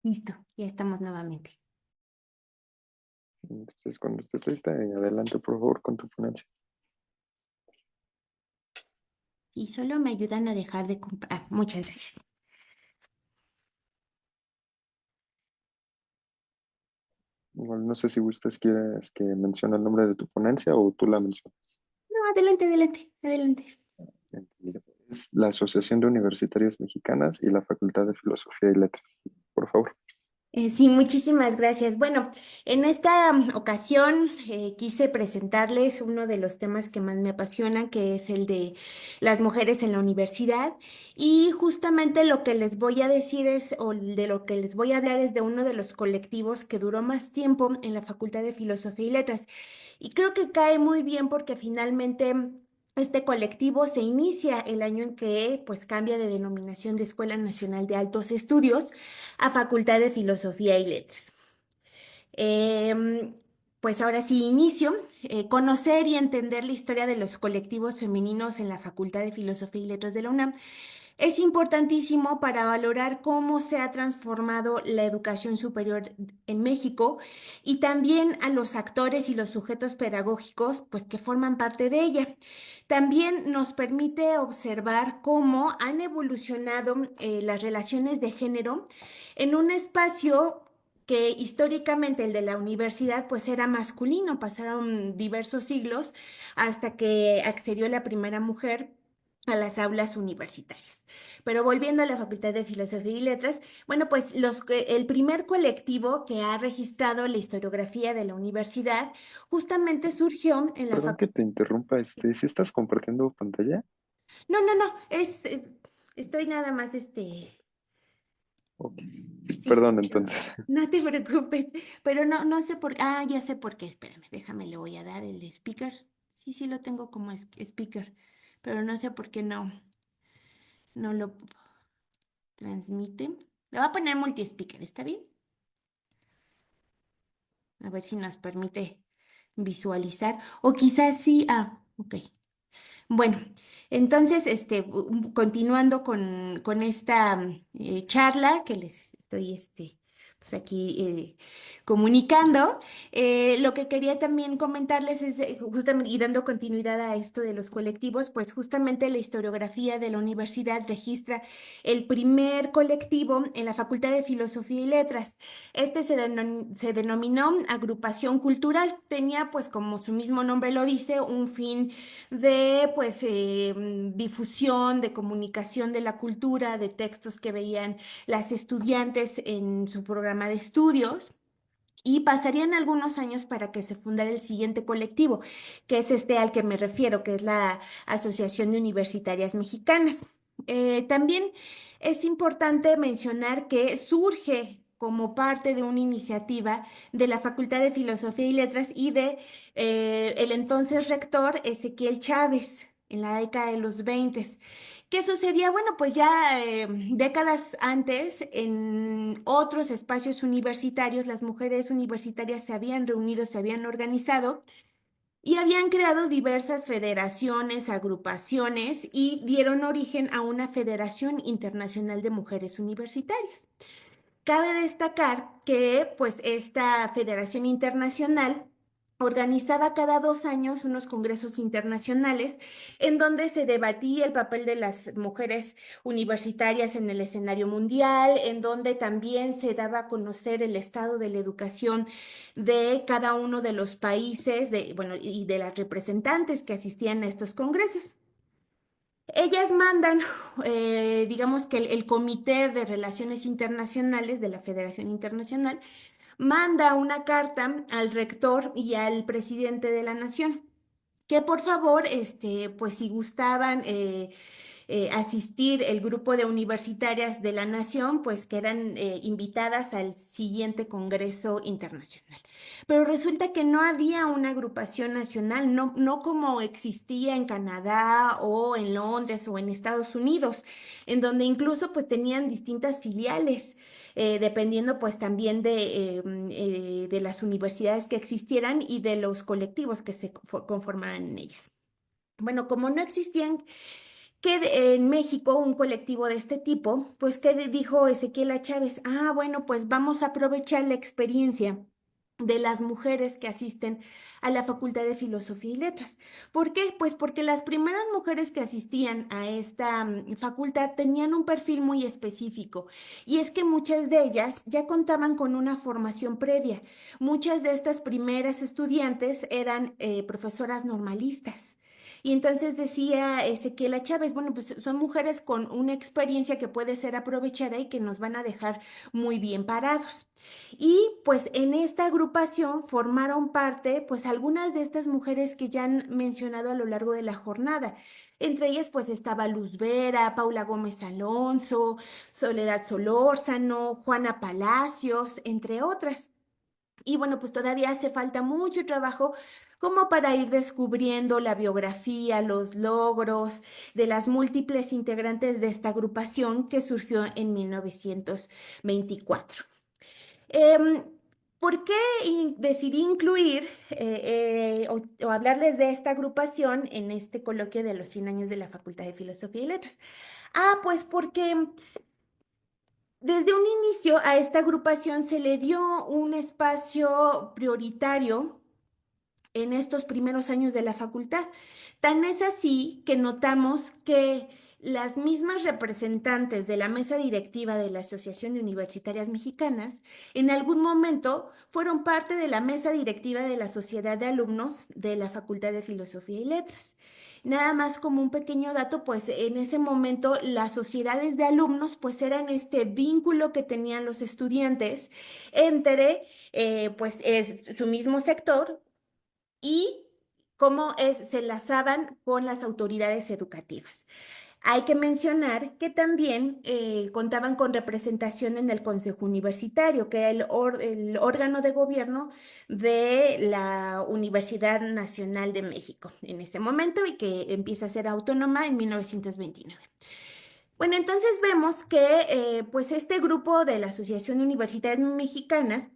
Listo, ya estamos nuevamente. Entonces, cuando estés lista, adelante, por favor, con tu ponencia. Y solo me ayudan a dejar de comprar. Muchas gracias. Igual no sé si gustas, quieres que mencione el nombre de tu ponencia o tú la mencionas. No, adelante, adelante, adelante. Entendido. Es la Asociación de Universitarias Mexicanas y la Facultad de Filosofía y Letras. Por favor. Sí, muchísimas gracias. Bueno, en esta ocasión quise presentarles uno de los temas que más me apasionan, que es el de las mujeres en la universidad. Y justamente lo que les voy a decir es, o de lo que les voy a hablar es de uno de los colectivos que duró más tiempo en la Facultad de Filosofía y Letras. Y creo que cae muy bien porque finalmente este colectivo se inicia el año en que pues cambia de denominación de Escuela Nacional de Altos Estudios a Facultad de Filosofía y Letras. Em, pues ahora sí inicio. Conocer y entender la historia de los colectivos femeninos en la Facultad de Filosofía y Letras de la UNAM es importantísimo para valorar cómo se ha transformado la educación superior en México y también a los actores y los sujetos pedagógicos pues, que forman parte de ella. También nos permite observar cómo han evolucionado las relaciones de género en un espacio que históricamente el de la universidad pues era masculino, pasaron diversos siglos hasta que accedió la primera mujer a las aulas universitarias. Pero volviendo a la Facultad de Filosofía y Letras, bueno, pues el primer colectivo que ha registrado la historiografía de la universidad justamente surgió en la Perdón facultad. que te interrumpa, ¿si estás compartiendo pantalla? No, no, no, estoy nada más, Ok. sí, Perdón, entonces. no te preocupes, pero no, no sé por qué, ya sé por qué, espérame, déjame, le voy a dar el speaker. Sí, sí lo tengo como speaker, pero no sé por qué no lo transmite. Le voy a poner multi-speaker, ¿está bien? A ver si nos permite visualizar. O quizás sí. Ok. Bueno, entonces, continuando con esta charla que les estoy, pues aquí comunicando, lo que quería también comentarles es, justamente, y dando continuidad a esto de los colectivos, pues justamente la historiografía de la universidad registra el primer colectivo en la Facultad de Filosofía y Letras. Se denominó Agrupación Cultural. Tenía, pues, como su mismo nombre lo dice, un fin de pues difusión, de comunicación de la cultura, de textos que veían las estudiantes en su programa de estudios. Y pasarían algunos años para que se fundara el siguiente colectivo, que es este al que me refiero, que es la Asociación de Universitarias Mexicanas. También es importante mencionar que surge como parte de una iniciativa de la Facultad de Filosofía y Letras y de el entonces rector Ezequiel Chávez en la década de los 20. ¿Qué sucedía? Bueno, pues ya décadas antes, en otros espacios universitarios, las mujeres universitarias se habían reunido, se habían organizado y habían creado diversas federaciones, agrupaciones y dieron origen a una Federación Internacional de Mujeres Universitarias. Cabe destacar que pues esta Federación Internacional organizaba cada 2 años unos congresos internacionales en donde se debatía el papel de las mujeres universitarias en el escenario mundial, en donde también se daba a conocer el estado de la educación de cada uno de los países, bueno, y de las representantes que asistían a estos congresos. Ellas mandan, digamos que el Comité de Relaciones Internacionales de la Federación Internacional manda una carta al rector y al presidente de la nación, que por favor, pues si gustaban asistir el grupo de universitarias de la nación, pues que eran invitadas al siguiente Congreso Internacional. Pero resulta que no había una agrupación nacional, no, no como existía en Canadá o en Londres o en Estados Unidos, en donde incluso pues tenían distintas filiales. Dependiendo pues también de las universidades que existieran y de los colectivos que se conformaran en ellas. Bueno, como no existían En México un colectivo de este tipo, pues que dijo Ezequiela Chávez, bueno, pues vamos a aprovechar la experiencia de las mujeres que asisten a la Facultad de Filosofía y Letras. ¿Por qué? Pues porque las primeras mujeres que asistían a esta facultad tenían un perfil muy específico y es que muchas de ellas ya contaban con una formación previa. Muchas de estas primeras estudiantes eran profesoras normalistas. Y entonces decía Ezequiela Chávez, bueno, pues son mujeres con una experiencia que puede ser aprovechada y que nos van a dejar muy bien parados. Y pues en esta agrupación formaron parte pues algunas de estas mujeres que ya han mencionado a lo largo de la jornada. Entre ellas pues estaba Luz Vera, Paula Gómez Alonso, Soledad Solórzano, Juana Palacios, entre otras. Y bueno, pues todavía hace falta mucho trabajo como para ir descubriendo la biografía, los logros de las múltiples integrantes de esta agrupación que surgió en 1924. Em, ¿Por qué decidí incluir o hablarles de esta agrupación en este coloquio de los 100 años de la Facultad de Filosofía y Letras? Pues porque desde un inicio a esta agrupación se le dio un espacio prioritario en estos primeros años de la facultad. Tan es así que notamos que las mismas representantes de la mesa directiva de la Asociación de Universitarias Mexicanas en algún momento fueron parte de la mesa directiva de la Sociedad de Alumnos de la Facultad de Filosofía y Letras. Nada más como un pequeño dato, pues en ese momento las sociedades de alumnos pues eran este vínculo que tenían los estudiantes entre pues su mismo sector y se enlazaban con las autoridades educativas. Hay que mencionar que también contaban con representación en el Consejo Universitario, que era el órgano de gobierno de la Universidad Nacional de México en ese momento y que empieza a ser autónoma en 1929. Bueno, entonces vemos que pues este grupo de la Asociación de Universidades Mexicanas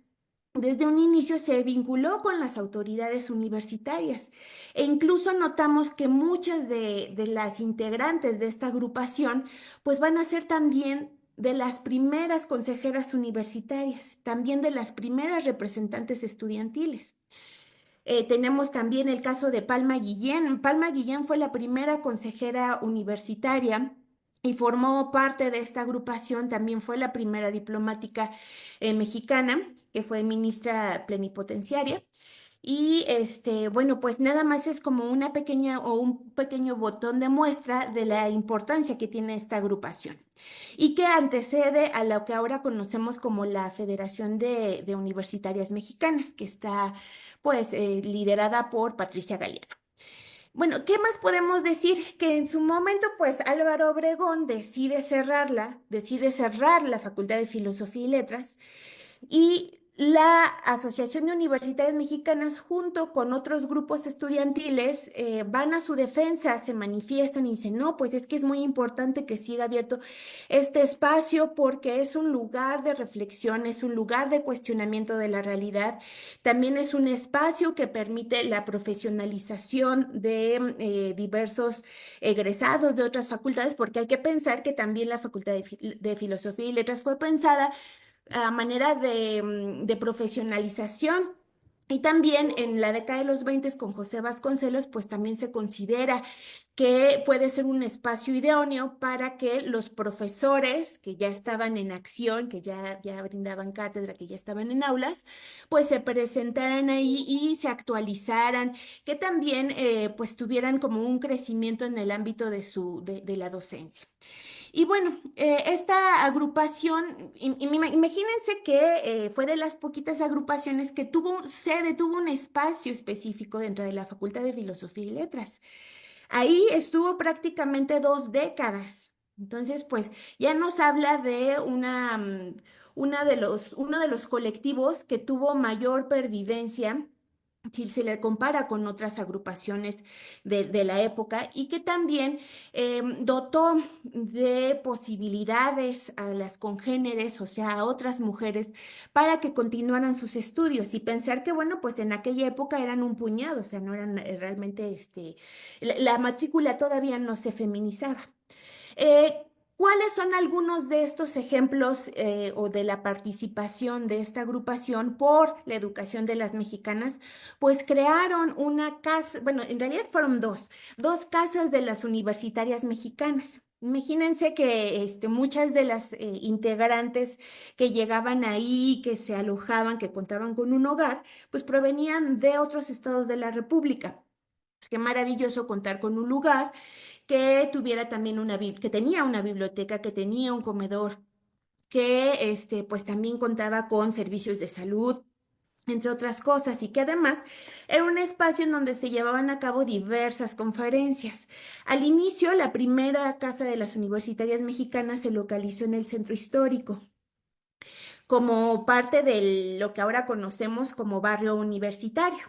desde un inicio se vinculó con las autoridades universitarias e incluso notamos que muchas de las integrantes de esta agrupación pues van a ser también de las primeras consejeras universitarias, también de las primeras representantes estudiantiles. Tenemos también el caso de Palma Guillén. Palma Guillén fue la primera consejera universitaria y formó parte de esta agrupación. También fue la primera diplomática mexicana, que fue ministra plenipotenciaria. Y bueno, pues nada más es como una pequeña o un pequeño botón de muestra de la importancia que tiene esta agrupación y que antecede a lo que ahora conocemos como la Federación de Universitarias Mexicanas, que está pues liderada por Patricia Galeano. Bueno, ¿qué más podemos decir? Que en su momento, pues Álvaro Obregón decide cerrar la Facultad de Filosofía y Letras y la Asociación de Universidades Mexicanas, junto con otros grupos estudiantiles, van a su defensa, se manifiestan y dicen, no, pues es que es muy importante que siga abierto este espacio porque es un lugar de reflexión, es un lugar de cuestionamiento de la realidad, también es un espacio que permite la profesionalización de diversos egresados de otras facultades, porque hay que pensar que también la Facultad de Filosofía y Letras fue pensada a manera de profesionalización. Y también en la década de los 20 con José Vasconcelos, pues también se considera que puede ser un espacio idóneo para que los profesores que ya estaban en acción, que ya brindaban cátedra, que ya estaban en aulas, pues se presentaran ahí y se actualizaran, que también pues tuvieran como un crecimiento en el ámbito de la docencia. Y bueno, esta agrupación, imagínense que fue de las poquitas agrupaciones que tuvo sede, tuvo un espacio específico dentro de la Facultad de Filosofía y Letras. Ahí estuvo prácticamente 2 décadas. Entonces, pues ya nos habla de uno de los colectivos que tuvo mayor pervivencia si se le compara con otras agrupaciones de la época y que también dotó de posibilidades a las congéneres, o sea, a otras mujeres, para que continuaran sus estudios y pensar que, bueno, pues en aquella época eran un puñado, o sea, no eran realmente, la matrícula todavía no se feminizaba. Eh, ¿Cuáles son algunos de estos ejemplos o de la participación de esta agrupación por la educación de las mexicanas? Pues crearon una casa, bueno, en realidad fueron dos casas de las universitarias mexicanas. Imagínense que muchas de las integrantes que llegaban ahí, que se alojaban, que contaban con un hogar, pues provenían de otros estados de la República. Pues qué maravilloso contar con un lugar que tuviera también que tenía una biblioteca, que tenía un comedor, que pues también contaba con servicios de salud, entre otras cosas, y que además era un espacio en donde se llevaban a cabo diversas conferencias. Al inicio, la primera casa de las universitarias mexicanas se localizó en el centro histórico como parte de lo que ahora conocemos como barrio universitario.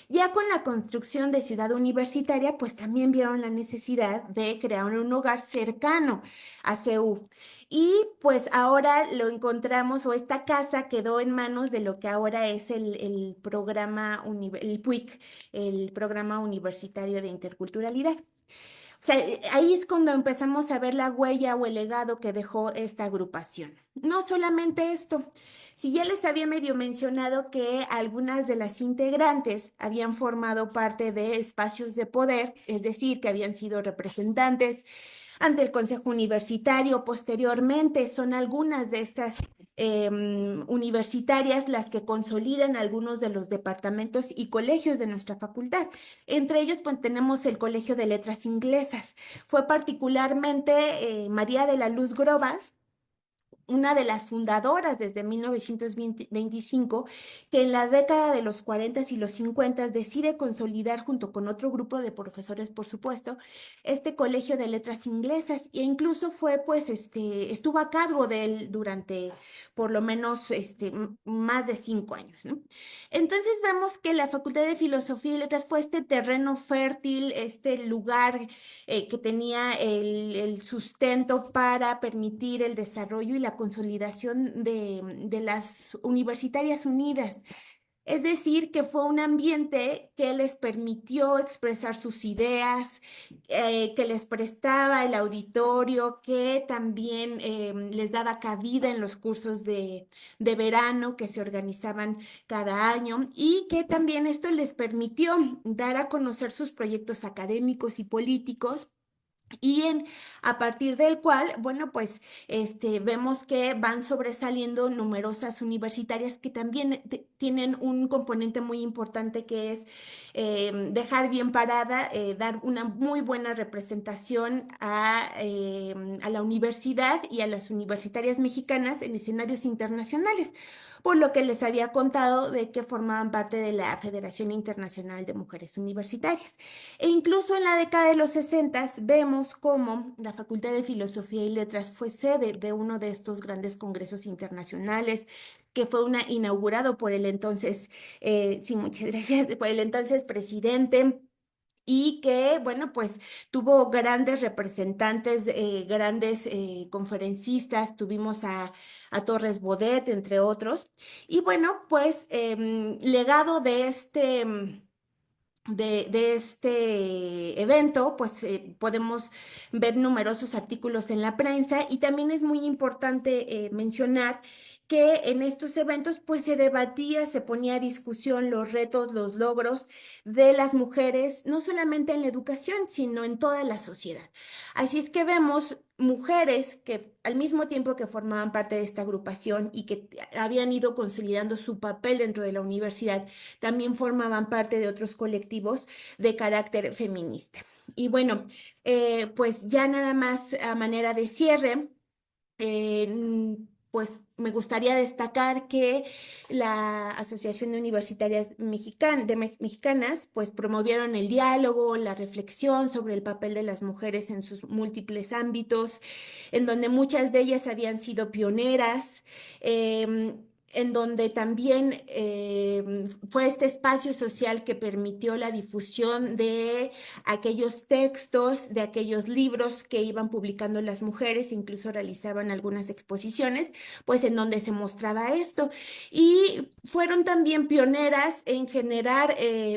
Ya con la construcción de Ciudad Universitaria, pues también vieron la necesidad de crear un hogar cercano a CEU. Y pues ahora lo encontramos, o esta casa quedó en manos de lo que ahora es el programa, el PUIC, el Programa Universitario de Interculturalidad. O sea, ahí es cuando empezamos a ver la huella o el legado que dejó esta agrupación. No solamente esto, si ya les había medio mencionado que algunas de las integrantes habían formado parte de espacios de poder, es decir, que habían sido representantes ante el Consejo Universitario. Posteriormente, son algunas de estas universitarias las que consolidan algunos de los departamentos y colegios de nuestra facultad. Entre ellos, pues tenemos el Colegio de Letras Inglesas. Fue particularmente María de la Luz Grobas, una de las fundadoras desde 1925, que en la década de los 40 y los 50 decide consolidar junto con otro grupo de profesores, por supuesto, este colegio de letras inglesas e incluso fue, pues, estuvo a cargo de él durante por lo menos más de 5 años, ¿no? Entonces vemos que la Facultad de Filosofía y Letras fue este terreno fértil, este lugar que tenía el sustento para permitir el desarrollo y la consolidación de las universitarias unidas. Es decir, que fue un ambiente que les permitió expresar sus ideas, que les prestaba el auditorio, que también les daba cabida en los cursos de verano que se organizaban cada año y que también esto les permitió dar a conocer sus proyectos académicos y políticos y a partir del cual, bueno, pues vemos que van sobresaliendo numerosas universitarias que también tienen un componente muy importante que es dejar bien parada, dar una muy buena representación a la universidad y a las universitarias mexicanas en escenarios internacionales, por lo que les había contado de que formaban parte de la Federación Internacional de Mujeres Universitarias. E incluso en la década de los 60 vemos cómo la Facultad de Filosofía y Letras fue sede de uno de estos grandes congresos internacionales que fue inaugurado por el entonces, sí, muchas gracias, por el entonces presidente. Y que, bueno, pues tuvo grandes representantes, grandes conferencistas, tuvimos a Torres Bodet, entre otros. Y bueno, pues legado de de este evento, pues podemos ver numerosos artículos en la prensa y también es muy importante mencionar que en estos eventos pues se debatía, se ponía a discusión los retos, los logros de las mujeres, no solamente en la educación, sino en toda la sociedad. Así es que vemos mujeres que al mismo tiempo que formaban parte de esta agrupación y que habían ido consolidando su papel dentro de la universidad, también formaban parte de otros colectivos de carácter feminista. Y bueno, pues ya nada más a manera de cierre, pues me gustaría destacar que la Asociación de Universitarias Mexicanas pues promovieron el diálogo, la reflexión sobre el papel de las mujeres en sus múltiples ámbitos, en donde muchas de ellas habían sido pioneras. En donde también fue este espacio social que permitió la difusión de aquellos textos, de aquellos libros que iban publicando las mujeres, incluso realizaban algunas exposiciones, pues en donde se mostraba esto. Y fueron también pioneras en generar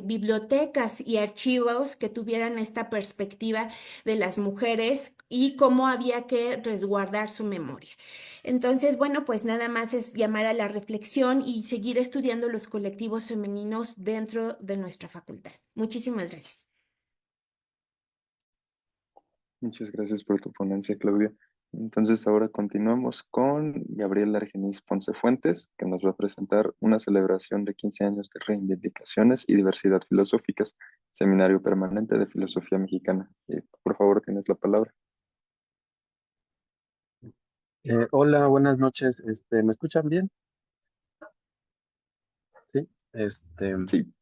bibliotecas y archivos que tuvieran esta perspectiva de las mujeres y cómo había que resguardar su memoria. Entonces, bueno, pues nada más es llamar a la reflexión y seguir estudiando los colectivos femeninos dentro de nuestra facultad. Muchísimas gracias. Muchas gracias por tu ponencia, Claudia. Entonces ahora continuamos con Gabriela Argenis Ponce Fuentes, que nos va a presentar una celebración de 15 años de reivindicaciones y diversidad filosóficas, Seminario Permanente de Filosofía Mexicana. Por favor, tienes la palabra. Hola, buenas noches. ¿Me escuchan bien? Sí. Sí,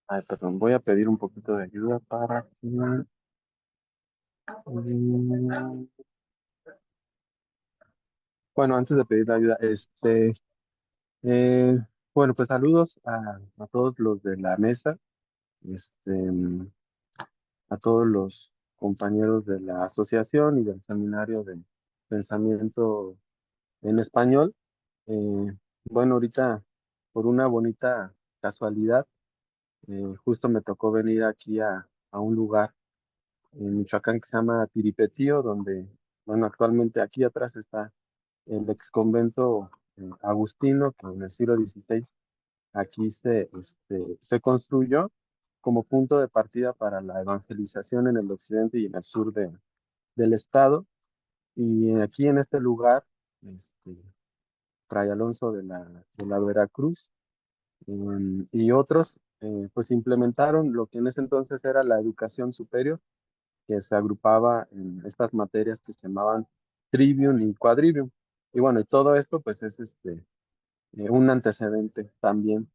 Ay, perdón, voy a pedir un poquito de ayuda para que... Bueno, antes de pedir la ayuda, eh, bueno, pues saludos a todos los de la mesa, este, a todos los compañeros de la asociación y del seminario de pensamiento en español. Bueno, ahorita, por una bonita casualidad, justo me tocó venir aquí a un lugar en Michoacán que se llama Tiripetío, donde, bueno, actualmente aquí atrás está el ex convento agustino, que en el siglo XVI aquí se construyó como punto de partida para la evangelización en el occidente y en el sur del estado. Y aquí en este lugar, este, Fray Alonso de la Veracruz, y otros, pues implementaron lo que en ese entonces era la educación superior, que se agrupaba en estas materias que se llamaban trivium y quadrivium. Y bueno, y todo esto pues es un antecedente también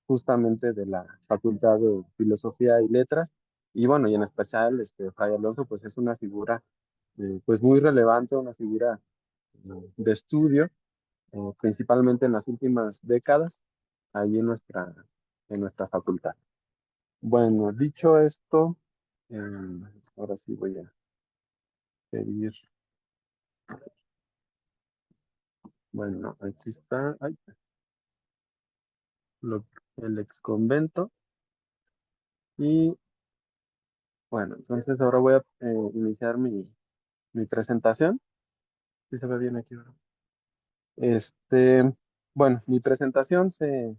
justamente de la Facultad de Filosofía y Letras. Y bueno, y en especial Fray Alonso pues es una figura pues muy relevante, una figura de estudio, principalmente en las últimas décadas, ahí en nuestra facultad. Bueno, dicho esto, ahora sí voy a pedir, bueno, aquí está, ay, lo- el ex convento. Y bueno, entonces ahora voy a iniciar mi presentación. Si se ve bien aquí, ¿verdad? Bueno, mi presentación se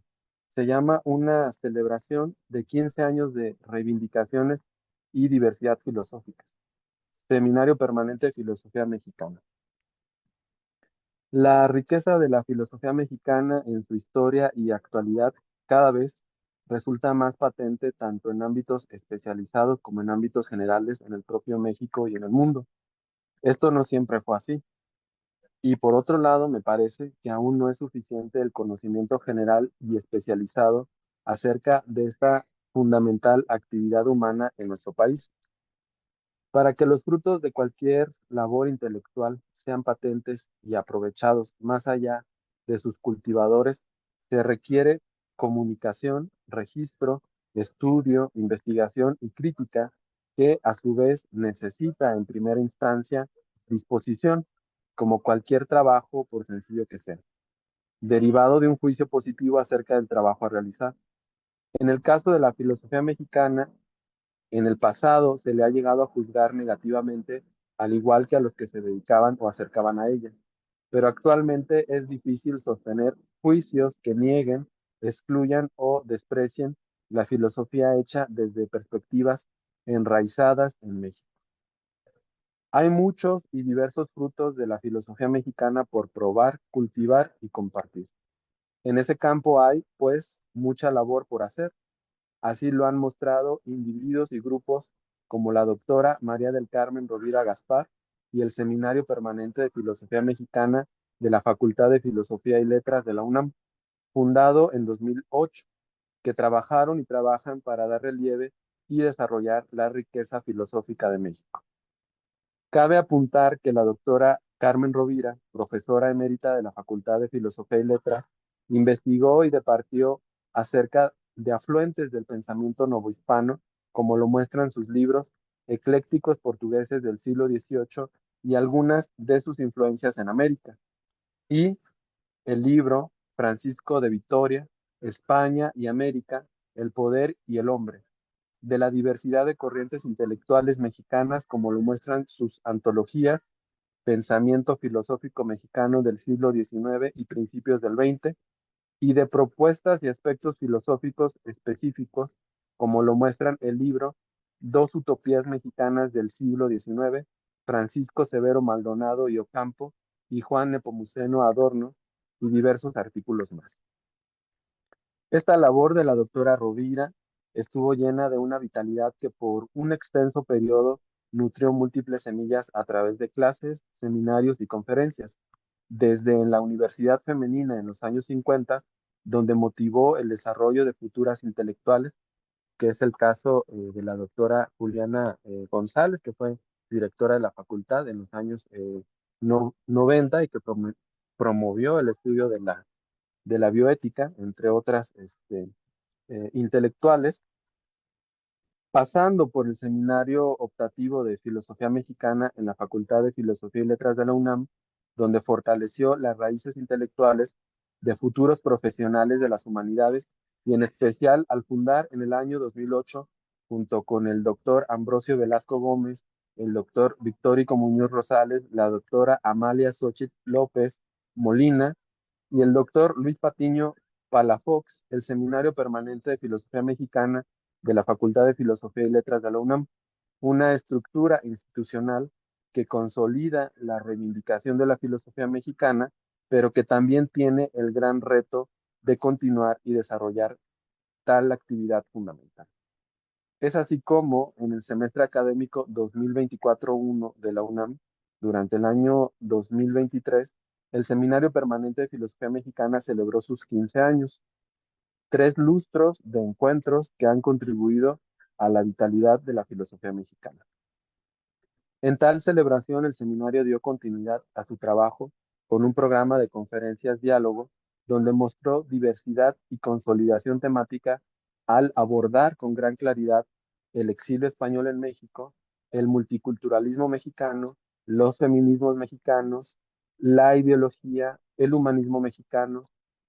llama Una celebración de 15 años de reivindicaciones y diversidad filosóficas. Seminario Permanente de Filosofía Mexicana. La riqueza de la filosofía mexicana en su historia y actualidad cada vez resulta más patente tanto en ámbitos especializados como en ámbitos generales en el propio México y en el mundo. Esto no siempre fue así. Y por otro lado, me parece que aún no es suficiente el conocimiento general y especializado acerca de esta fundamental actividad humana en nuestro país. Para que los frutos de cualquier labor intelectual sean patentes y aprovechados más allá de sus cultivadores, se requiere comunicación, registro, estudio, investigación y crítica, que a su vez necesita en primera instancia disposición, como cualquier trabajo, por sencillo que sea, derivado de un juicio positivo acerca del trabajo a realizar. En el caso de la filosofía mexicana, en el pasado se le ha llegado a juzgar negativamente, al igual que a los que se dedicaban o acercaban a ella. Pero actualmente es difícil sostener juicios que nieguen, excluyan o desprecien la filosofía hecha desde perspectivas enraizadas en México. Hay muchos y diversos frutos de la filosofía mexicana por probar, cultivar y compartir. En ese campo hay, pues, mucha labor por hacer. Así lo han mostrado individuos y grupos como la doctora María del Carmen Rovira Gaspar y el Seminario Permanente de Filosofía Mexicana de la Facultad de Filosofía y Letras de la UNAM, fundado en 2008, que trabajaron y trabajan para dar relieve y desarrollar la riqueza filosófica de México. Cabe apuntar que la doctora Carmen Rovira, profesora emérita de la Facultad de Filosofía y Letras, investigó y departió acerca de afluentes del pensamiento novohispano, como lo muestran sus libros eclécticos portugueses del siglo XVIII y algunas de sus influencias en América. Y el libro Francisco de Vitoria, España y América, el poder y el hombre, de la diversidad de corrientes intelectuales mexicanas como lo muestran sus antologías, Pensamiento filosófico mexicano del siglo XIX y principios del XX, y de propuestas y aspectos filosóficos específicos, como lo muestran el libro Dos utopías mexicanas del siglo XIX, Francisco Severo Maldonado y Ocampo y Juan Nepomuceno Adorno, y diversos artículos más. Esta labor de la doctora Rovira estuvo llena de una vitalidad que por un extenso periodo nutrió múltiples semillas a través de clases, seminarios y conferencias, desde en la Universidad Femenina en los años 50, donde motivó el desarrollo de futuras intelectuales, que es el caso de la doctora Juliana González, que fue directora de la facultad en los años 90 y que promovió el estudio de la bioética, entre otras intelectuales, pasando por el Seminario Optativo de Filosofía Mexicana en la Facultad de Filosofía y Letras de la UNAM, donde fortaleció las raíces intelectuales de futuros profesionales de las humanidades y en especial al fundar en el año 2008, junto con el doctor Ambrosio Velasco Gómez, el doctor Victórico Muñoz Rosales, la doctora Amalia Xochitl López Molina, y el doctor Luis Patiño Palafox, el Seminario Permanente de Filosofía Mexicana de la Facultad de Filosofía y Letras de la UNAM, una estructura institucional que consolida la reivindicación de la filosofía mexicana, pero que también tiene el gran reto de continuar y desarrollar tal actividad fundamental. Es así como en el semestre académico 2024-1 de la UNAM, durante el año 2023, el Seminario Permanente de Filosofía Mexicana celebró sus 15 años, 3 lustros de encuentros que han contribuido a la vitalidad de la filosofía mexicana. En tal celebración, el seminario dio continuidad a su trabajo con un programa de conferencias diálogo donde mostró diversidad y consolidación temática al abordar con gran claridad el exilio español en México, el multiculturalismo mexicano, los feminismos mexicanos, la ideología, el humanismo mexicano,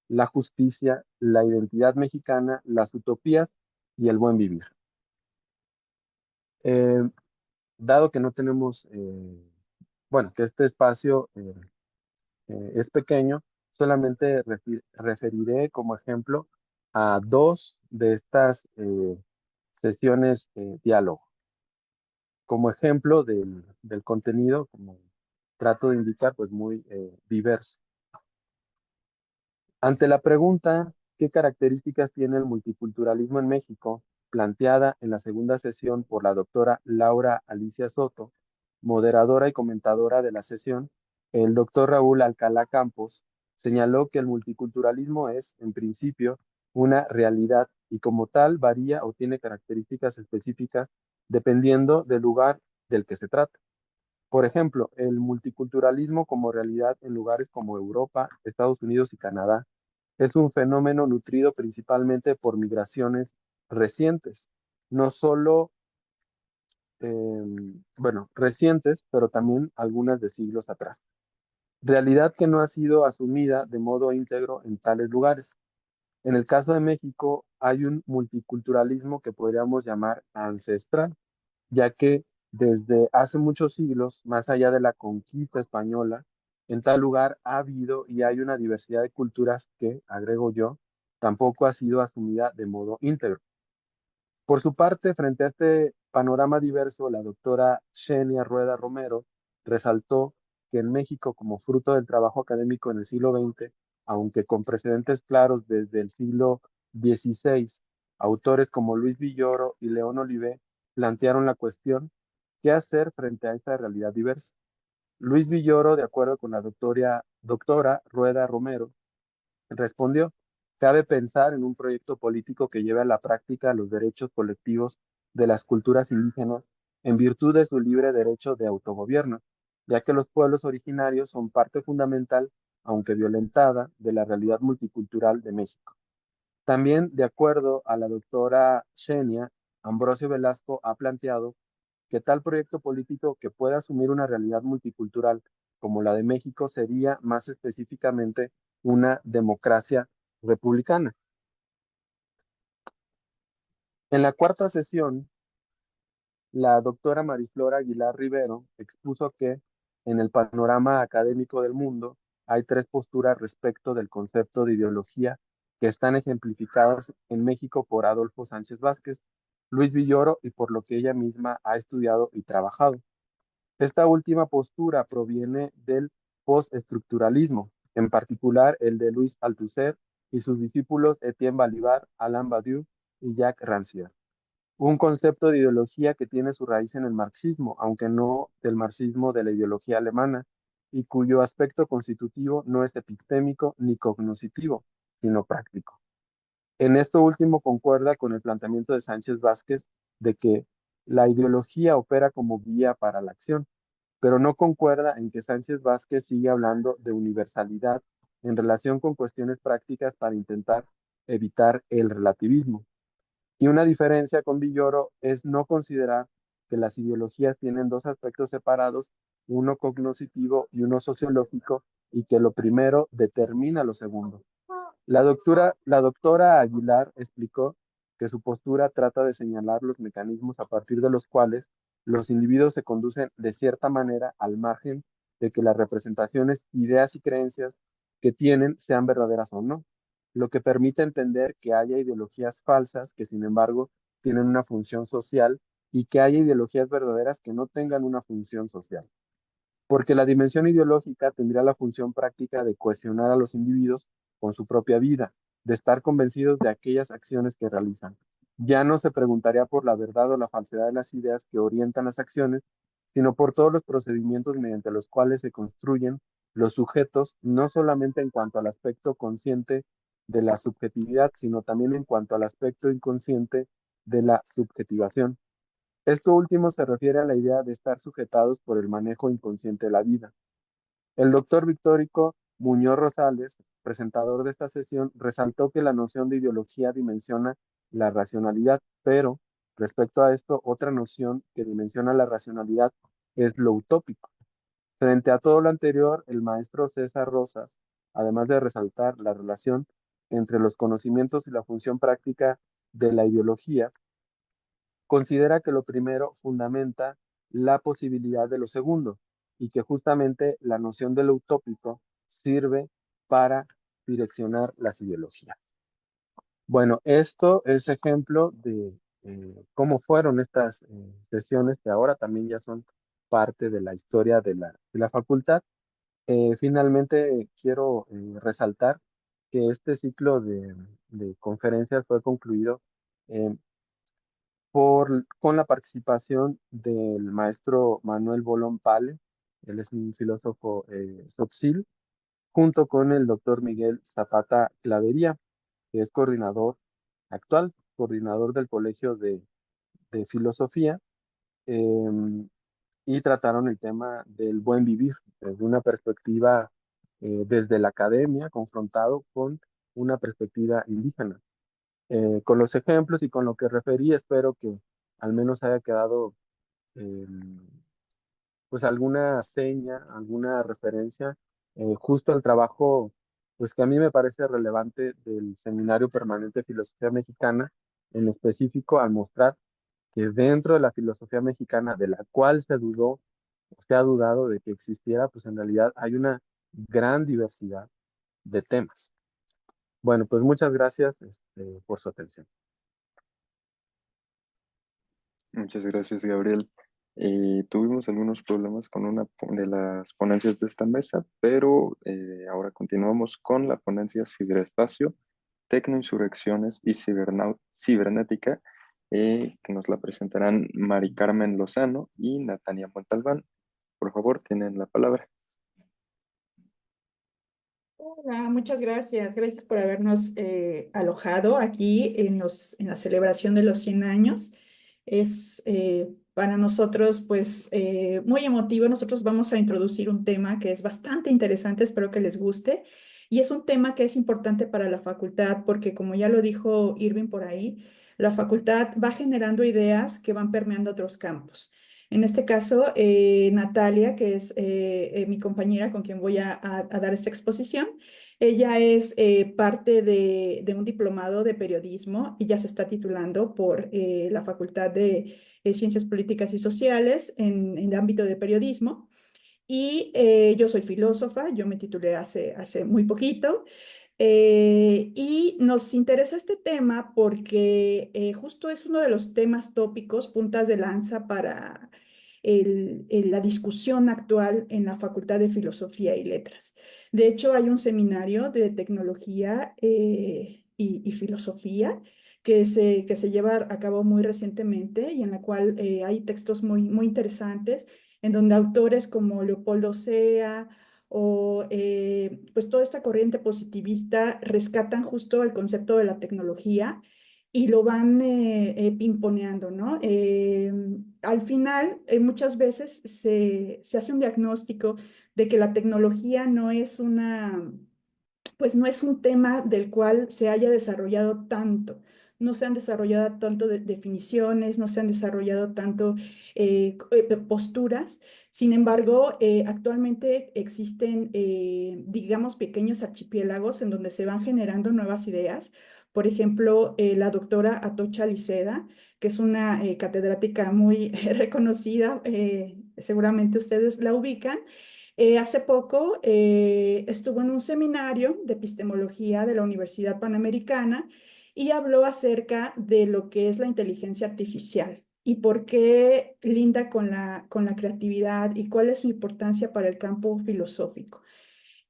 la justicia, la identidad mexicana, las utopías y el buen vivir. Eh, Dado que no tenemos, bueno, que este espacio es pequeño, solamente referiré como ejemplo a 2 de estas sesiones diálogo. Como ejemplo del contenido, como trato de indicar, pues muy diverso. Ante la pregunta, ¿qué características tiene el multiculturalismo en México?, planteada en la segunda sesión por la doctora Laura Alicia Soto, moderadora y comentadora de la sesión, el doctor Raúl Alcalá Campos señaló que el multiculturalismo es, en principio, una realidad y como tal varía o tiene características específicas dependiendo del lugar del que se trata. Por ejemplo, el multiculturalismo como realidad en lugares como Europa, Estados Unidos y Canadá es un fenómeno nutrido principalmente por migraciones recientes, no solo, bueno, recientes, pero también algunas de siglos atrás. Realidad que no ha sido asumida de modo íntegro en tales lugares. En el caso de México, hay un multiculturalismo que podríamos llamar ancestral, ya que desde hace muchos siglos, más allá de la conquista española, en tal lugar ha habido y hay una diversidad de culturas que, agrego yo, tampoco ha sido asumida de modo íntegro. Por su parte, frente a este panorama diverso, la doctora Xenia Rueda Romero resaltó que en México, como fruto del trabajo académico en el siglo XX, aunque con precedentes claros desde el siglo XVI, autores como Luis Villoro y León Olivé plantearon la cuestión: ¿qué hacer frente a esta realidad diversa? Luis Villoro, de acuerdo con la doctora Rueda Romero, respondió: cabe pensar en un proyecto político que lleve a la práctica los derechos colectivos de las culturas indígenas en virtud de su libre derecho de autogobierno, ya que los pueblos originarios son parte fundamental, aunque violentada, de la realidad multicultural de México. También, de acuerdo a la doctora Xenia, Ambrosio Velasco ha planteado que tal proyecto político que pueda asumir una realidad multicultural como la de México sería más específicamente una democracia republicana. En la cuarta sesión, la doctora Mariflora Aguilar Rivero expuso que en el panorama académico del mundo hay tres posturas respecto del concepto de ideología que están ejemplificadas en México por Adolfo Sánchez Vázquez, Luis Villoro y por lo que ella misma ha estudiado y trabajado. Esta última postura proviene del postestructuralismo, en particular el de Luis Althusser y sus discípulos Etienne Balibar, Alain Badiou y Jacques Rancière. Un concepto de ideología que tiene su raíz en el marxismo, aunque no del marxismo de la ideología alemana, y cuyo aspecto constitutivo no es epistémico ni cognoscitivo, sino práctico. En esto último concuerda con el planteamiento de Sánchez Vázquez de que la ideología opera como guía para la acción, pero no concuerda en que Sánchez Vázquez sigue hablando de universalidad en relación con cuestiones prácticas para intentar evitar el relativismo. Y una diferencia con Villoro es no considerar que las ideologías tienen dos aspectos separados, uno cognoscitivo y uno sociológico, y que lo primero determina lo segundo. La doctora Aguilar explicó que su postura trata de señalar los mecanismos a partir de los cuales los individuos se conducen de cierta manera al margen de que las representaciones, ideas y creencias que tienen sean verdaderas o no, lo que permite entender que haya ideologías falsas que sin embargo tienen una función social y que haya ideologías verdaderas que no tengan una función social, porque la dimensión ideológica tendría la función práctica de cohesionar a los individuos con su propia vida, de estar convencidos de aquellas acciones que realizan. Ya no se preguntaría por la verdad o la falsedad de las ideas que orientan las acciones, sino por todos los procedimientos mediante los cuales se construyen los sujetos, no solamente en cuanto al aspecto consciente de la subjetividad, sino también en cuanto al aspecto inconsciente de la subjetivación. Esto último se refiere a la idea de estar sujetados por el manejo inconsciente de la vida. El doctor Victórico Muñoz Rosales, presentador de esta sesión, resaltó que la noción de ideología dimensiona la racionalidad, pero respecto a esto, otra noción que dimensiona la racionalidad es lo utópico. Frente a todo lo anterior, el maestro César Rosas, además de resaltar la relación entre los conocimientos y la función práctica de la ideología, considera que lo primero fundamenta la posibilidad de lo segundo y que justamente la noción de lo utópico sirve para direccionar las ideologías. Bueno, esto es ejemplo de cómo fueron estas sesiones que ahora también ya son parte de la historia de la facultad. Finalmente, quiero resaltar que este ciclo de conferencias fue concluido eh, con la participación del maestro Manuel Bolón Pale, él es un filósofo Tzotzil, junto con el doctor Miguel Zapata Clavería, que es actual coordinador del Colegio de Filosofía, em, y trataron el tema del buen vivir desde una perspectiva, desde la academia, confrontado con una perspectiva indígena. Con los ejemplos y con lo que referí, espero que al menos haya quedado eh, pues alguna seña, alguna referencia, justo al trabajo, pues que a mí me parece relevante del Seminario Permanente de Filosofía Mexicana, en específico al mostrar que dentro de la filosofía mexicana, de la cual se ha dudado de que existiera, pues en realidad hay una gran diversidad de temas. Bueno, pues muchas gracias por su atención. Muchas gracias, Gabriel. Tuvimos algunos problemas con una de las ponencias de esta mesa, pero ahora continuamos con la ponencia Ciberespacio, Tecnoinsurrecciones y Cibernética, que nos la presentarán Mari Carmen Lozano y Natania Montalbán. Por favor, tienen la palabra. Hola, muchas gracias. Gracias por habernos alojado aquí en la celebración de los 100 años. Es para nosotros pues muy emotivo. Nosotros vamos a introducir un tema que es bastante interesante, espero que les guste. Y es un tema que es importante para la facultad porque como ya lo dijo Irving por ahí, la facultad va generando ideas que van permeando otros campos. En este caso, Natalia, que es mi compañera con quien voy a dar esta exposición, Ella es parte de un diplomado de periodismo y ya se está titulando por la Facultad de Ciencias Políticas y Sociales en el ámbito de periodismo. Y yo soy filósofa, yo me titulé hace muy poquito. Y nos interesa este tema porque justo es uno de los temas tópicos, puntas de lanza para la discusión actual en la Facultad de Filosofía y Letras. De hecho, hay un seminario de tecnología y filosofía que se lleva a cabo muy recientemente y en la cual hay textos muy interesantes, en donde autores como Leopoldo Sea o pues toda esta corriente positivista rescatan justo el concepto de la tecnología y lo van pimponeando, ¿no? Al final, muchas veces se hace un diagnóstico de que la tecnología no es pues no es un tema del cual se haya desarrollado tanto. No se han desarrollado tanto definiciones, no se han desarrollado tanto posturas. Sin embargo, actualmente existen, digamos, pequeños archipiélagos en donde se van generando nuevas ideas. Por ejemplo, la doctora Atocha Liceda, que es una catedrática muy reconocida, seguramente ustedes la ubican. Hace poco estuvo en un seminario de epistemología de la Universidad Panamericana y habló acerca de lo que es la inteligencia artificial y por qué linda con con la creatividad y cuál es su importancia para el campo filosófico.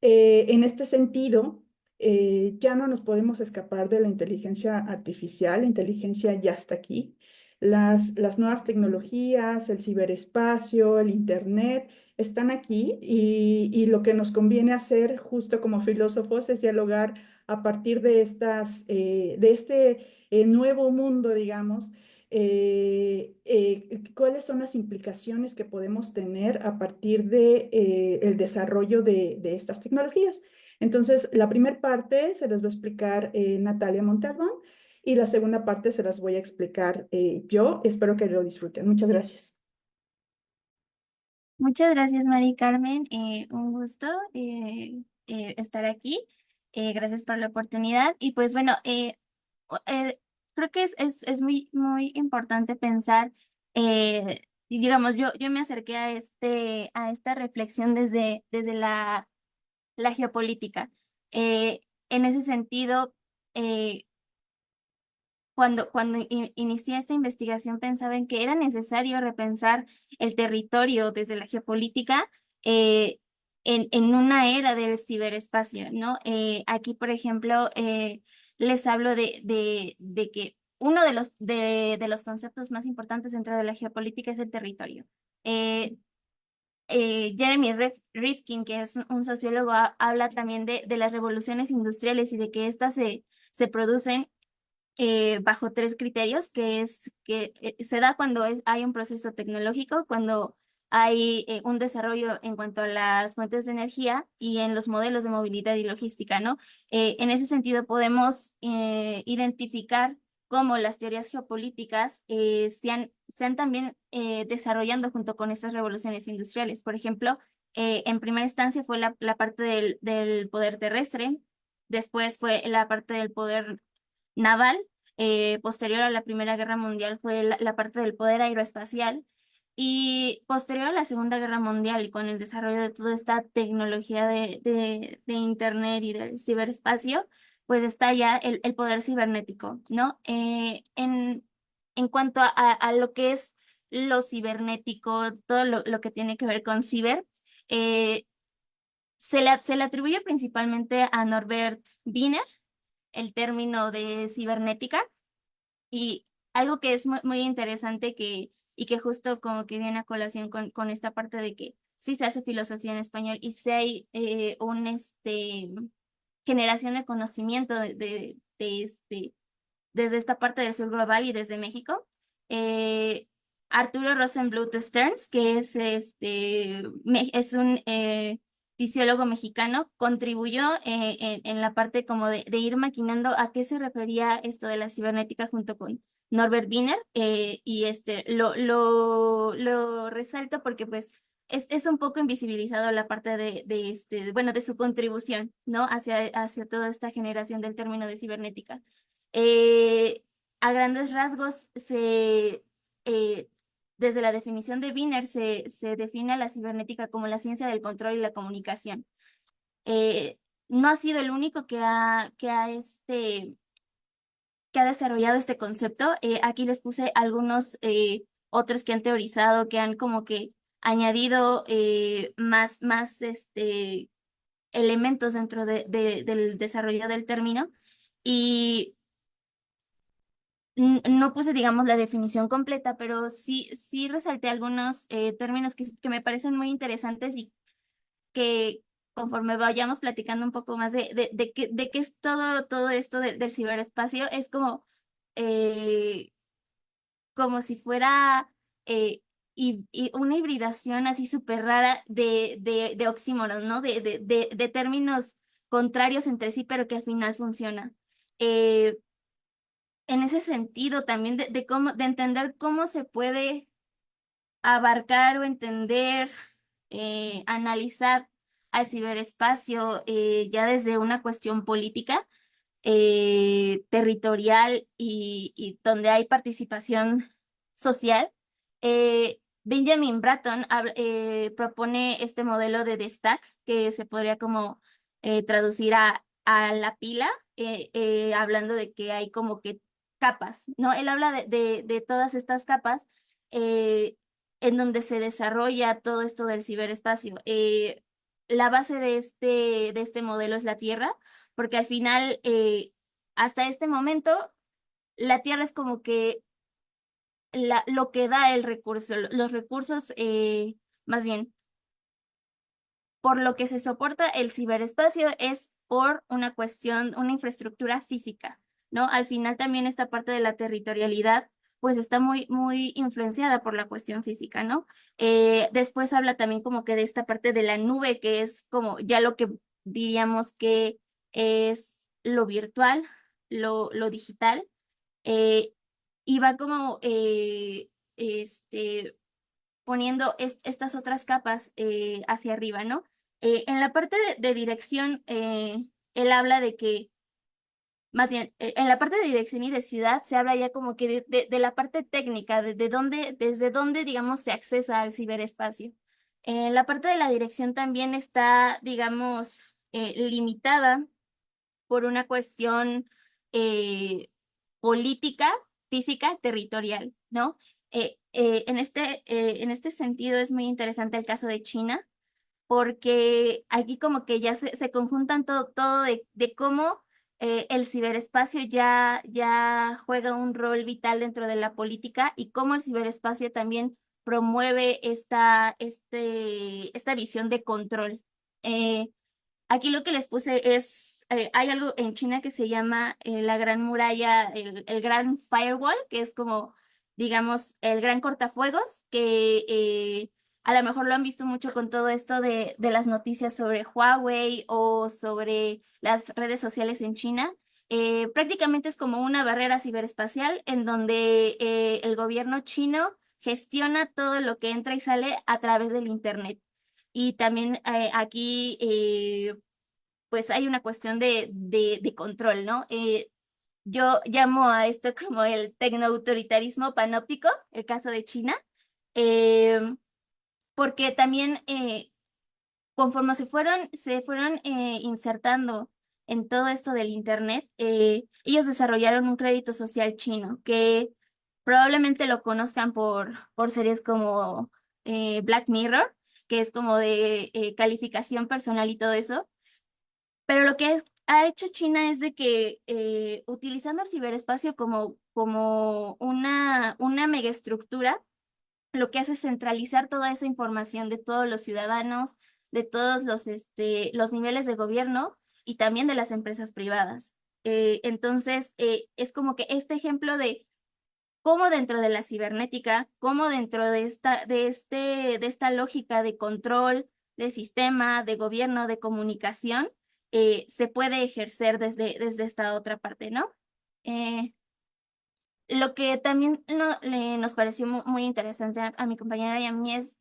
En este sentido, ya no nos podemos escapar de la inteligencia artificial, la inteligencia ya está aquí. Las nuevas tecnologías, el ciberespacio, el Internet, están aquí y lo que nos conviene hacer justo como filósofos es dialogar a partir de de este nuevo mundo, digamos, cuáles son las implicaciones que podemos tener a partir de el desarrollo de estas tecnologías. Entonces, la primera parte se las va a explicar Natalia Montalbán y la segunda parte se las voy a explicar yo. Espero que lo disfruten. Muchas gracias. Muchas gracias, Mari Carmen. Un gusto estar aquí. Gracias por la oportunidad. Y pues bueno, creo que es muy importante pensar, y digamos, yo me acerqué a a esta reflexión desde la geopolítica. En ese sentido, eh, cuando inicié esta investigación pensaba en que era necesario repensar el territorio desde la geopolítica eh, en una era del ciberespacio, ¿no? Aquí, por ejemplo, les hablo de que uno de los conceptos más importantes dentro de la geopolítica es el territorio. Eh, Jeremy Rifkin, que es un sociólogo, habla también de las revoluciones industriales y de que éstas se producen bajo tres criterios, que es que se da cuando hay un proceso tecnológico, cuando hay un desarrollo en cuanto a las fuentes de energía y en los modelos de movilidad y logística, ¿no? En ese sentido podemos identificar cómo las teorías geopolíticas se han también desarrollando junto con estas revoluciones industriales. Por ejemplo, en primera instancia fue la parte del poder terrestre, después fue la parte del poder naval, posterior a la Primera Guerra Mundial fue la parte del poder aeroespacial y posterior a la Segunda Guerra Mundial y con el desarrollo de toda esta tecnología de Internet y del ciberespacio, pues está ya el poder cibernético, ¿no? En cuanto a lo que es lo cibernético, todo lo que tiene que ver con ciber, eh, se le atribuye principalmente a Norbert Wiener el término de cibernética y algo que es muy interesante y que justo como que viene a colación con esta parte de que sí se hace filosofía en español y sí hay generación de conocimiento desde esta parte del sur global y desde México. Arturo Rosenbluth Stearns, que es, es un fisiólogo mexicano, contribuyó en la parte como de ir maquinando a qué se refería esto de la cibernética junto con Norbert Wiener, y lo resalto porque pues es un poco invisibilizado la parte bueno, de su contribución, ¿no? Hacia toda esta generación del término de cibernética. Eh, a grandes rasgos, eh, desde la definición de Wiener se define a la cibernética como la ciencia del control y la comunicación. Eh, no ha sido el único que ha desarrollado este concepto. Aquí les puse algunos otros que han teorizado, que han como que añadido más elementos dentro del desarrollo del término. Y no puse, digamos, la definición completa, pero sí resalté algunos términos que me parecen muy interesantes y que conforme vayamos platicando un poco más de qué es todo esto del ciberespacio, es eh, como si fuera y una hibridación así súper rara de oxímoros, ¿no? De términos contrarios entre sí, pero que al final funciona. Eh, en ese sentido también de entender cómo se puede abarcar o entender, analizar al ciberespacio ya desde una cuestión política, territorial y donde hay participación social. Benjamin Bratton propone este modelo de The Stack, que se podría como traducir a la pila, hablando de que hay como que capas, ¿no? Él habla de todas estas capas eh, en donde se desarrolla todo esto del ciberespacio. La base de este modelo es la Tierra, porque al final, hasta este momento, la Tierra es como que lo que da el recurso, los recursos, más bien, por lo que se soporta el ciberespacio es por una cuestión, una infraestructura física, ¿no? Al final también esta parte de la territorialidad, pues está muy influenciada por la cuestión física, ¿no? Después habla también como que de esta parte de la nube, que es como ya lo que diríamos que es lo virtual, lo digital, eh, y va como poniendo estas otras capas hacia arriba, ¿no? En la parte de dirección, él habla de que, más bien, en la parte de dirección y de ciudad se habla ya como que de la parte técnica, desde dónde, digamos, se accesa al ciberespacio. En la parte de la dirección también está, digamos, limitada por una cuestión eh, política, física, territorial, ¿no? En este sentido es muy interesante el caso de China, porque aquí como que ya se conjuntan todo de cómo el ciberespacio ya juega un rol vital dentro de la política y cómo el ciberespacio también promueve esta visión de control. Eh, Aquí lo que les puse es, hay algo en China que se llama la Gran Muralla, el Gran Firewall, que es como, digamos, el gran cortafuegos, que a lo mejor lo han visto mucho con todo esto de las noticias sobre Huawei o sobre las redes sociales en China. Prácticamente es como una barrera ciberespacial en donde el gobierno chino gestiona todo lo que entra y sale a través del Internet. Y también aquí, pues hay una cuestión de control, ¿no? Yo llamo a esto como el tecnoautoritarismo panóptico, el caso de China, eh, porque también conforme se fueron insertando en todo esto del Internet, ellos desarrollaron un crédito social chino que probablemente lo conozcan por series como Black Mirror, que es como de calificación personal y todo eso. Pero lo que ha hecho China es de que utilizando el ciberespacio como una megaestructura, lo que hace es centralizar toda esa información de todos los ciudadanos, de todos los niveles de gobierno y también de las empresas privadas. Entonces, es como que este ejemplo de cómo dentro de la cibernética, cómo dentro de esta lógica de control, de sistema, de gobierno, de comunicación, se puede ejercer desde esta otra parte, ¿no? Eh, Lo que también nos pareció muy interesante a mi compañera y a mí es,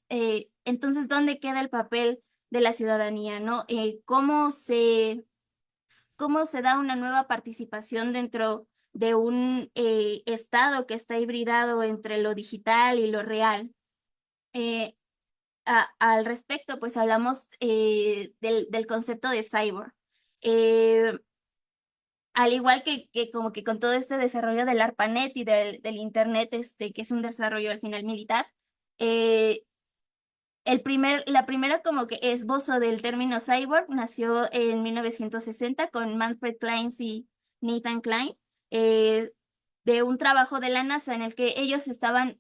entonces, ¿dónde queda el papel de la ciudadanía, ¿no? ¿Cómo se da una nueva participación dentro de un estado que está hibridado entre lo digital y lo real? Eh, Al respecto, pues hablamos del concepto de cyborg. Eh, Al igual que como que con todo este desarrollo del ARPANET y del Internet, que es un desarrollo al final militar, eh, la primera como que esbozo del término cyborg nació en 1960 con Manfred Clynes y Nathan Klein, eh, de un trabajo de la NASA en el que ellos estaban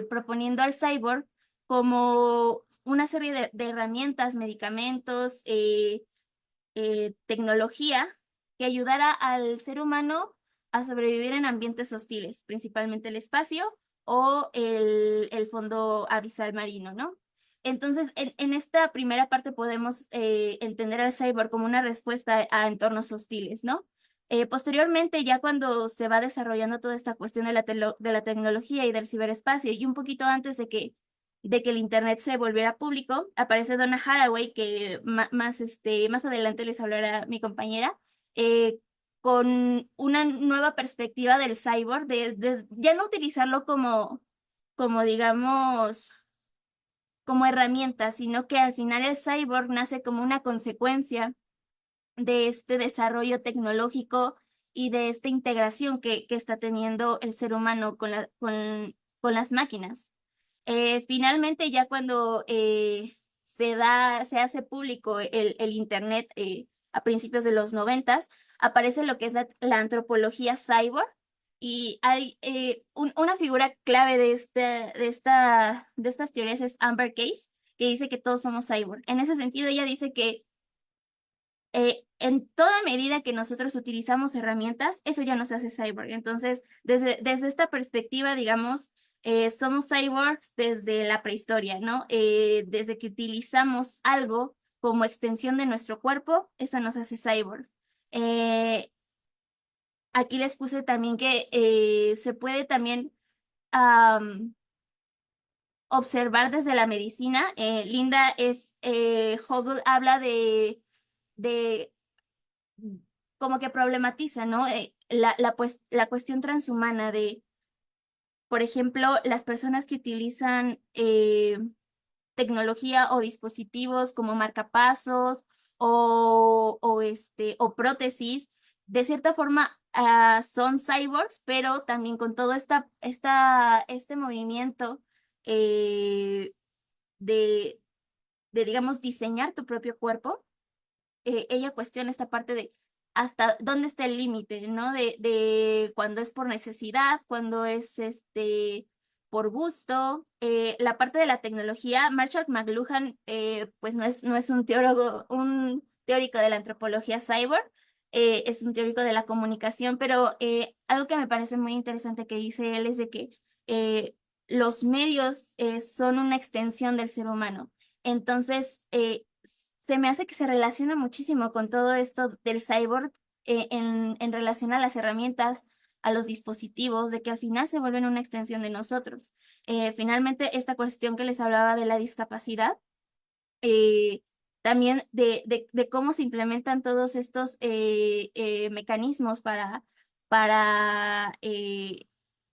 proponiendo al cyborg como una serie de herramientas, medicamentos, tecnología que ayudara al ser humano a sobrevivir en ambientes hostiles, principalmente el espacio o el fondo abisal marino, ¿no? Entonces, en esta primera parte podemos entender al cyborg como una respuesta a entornos hostiles, ¿no? Posteriormente, ya cuando se va desarrollando toda esta cuestión de la tecnología y del ciberespacio, y un poquito antes de que el Internet se volviera público, aparece Donna Haraway, que más adelante les hablará mi compañera, eh, con una nueva perspectiva del cyborg, de ya no utilizarlo como digamos, como herramienta, sino que al final el cyborg nace como una consecuencia de este desarrollo tecnológico y de esta integración que está teniendo el ser humano con las máquinas. Finalmente, ya cuando se hace público el Internet a principios de los 90, aparece lo que es la antropología cyborg y hay una figura clave de estas teorías es Amber Case, que dice que todos somos cyborg. En ese sentido, ella dice que en toda medida que nosotros utilizamos herramientas, eso ya nos hace cyborg. Entonces, desde esta perspectiva, digamos, somos cyborgs desde la prehistoria, ¿no? Desde que utilizamos algo como extensión de nuestro cuerpo, eso nos hace cyborgs. Eh, Aquí les puse también que se puede también observar desde la medicina. Linda Hoggle habla de como que problematiza, ¿no? La cuestión transhumana de, por ejemplo, las personas que utilizan tecnología o dispositivos como marcapasos o prótesis, de cierta forma son cyborgs, pero también con todo este movimiento eh, de, digamos, diseñar tu propio cuerpo. Ella cuestiona esta parte de hasta dónde está el límite, ¿no? De cuando es por necesidad, cuando es por gusto. La parte de la tecnología, Marshall McLuhan, pues no es un teórico de la antropología cyborg, es un teórico de la comunicación, pero algo que me parece muy interesante que dice él es de que los medios son una extensión del ser humano. Entonces, se me hace que se relaciona muchísimo con todo esto del cyborg en relación a las herramientas, a los dispositivos, de que al final se vuelven una extensión de nosotros. Finalmente, esta cuestión que les hablaba de la discapacidad, eh, también de cómo se implementan todos estos mecanismos para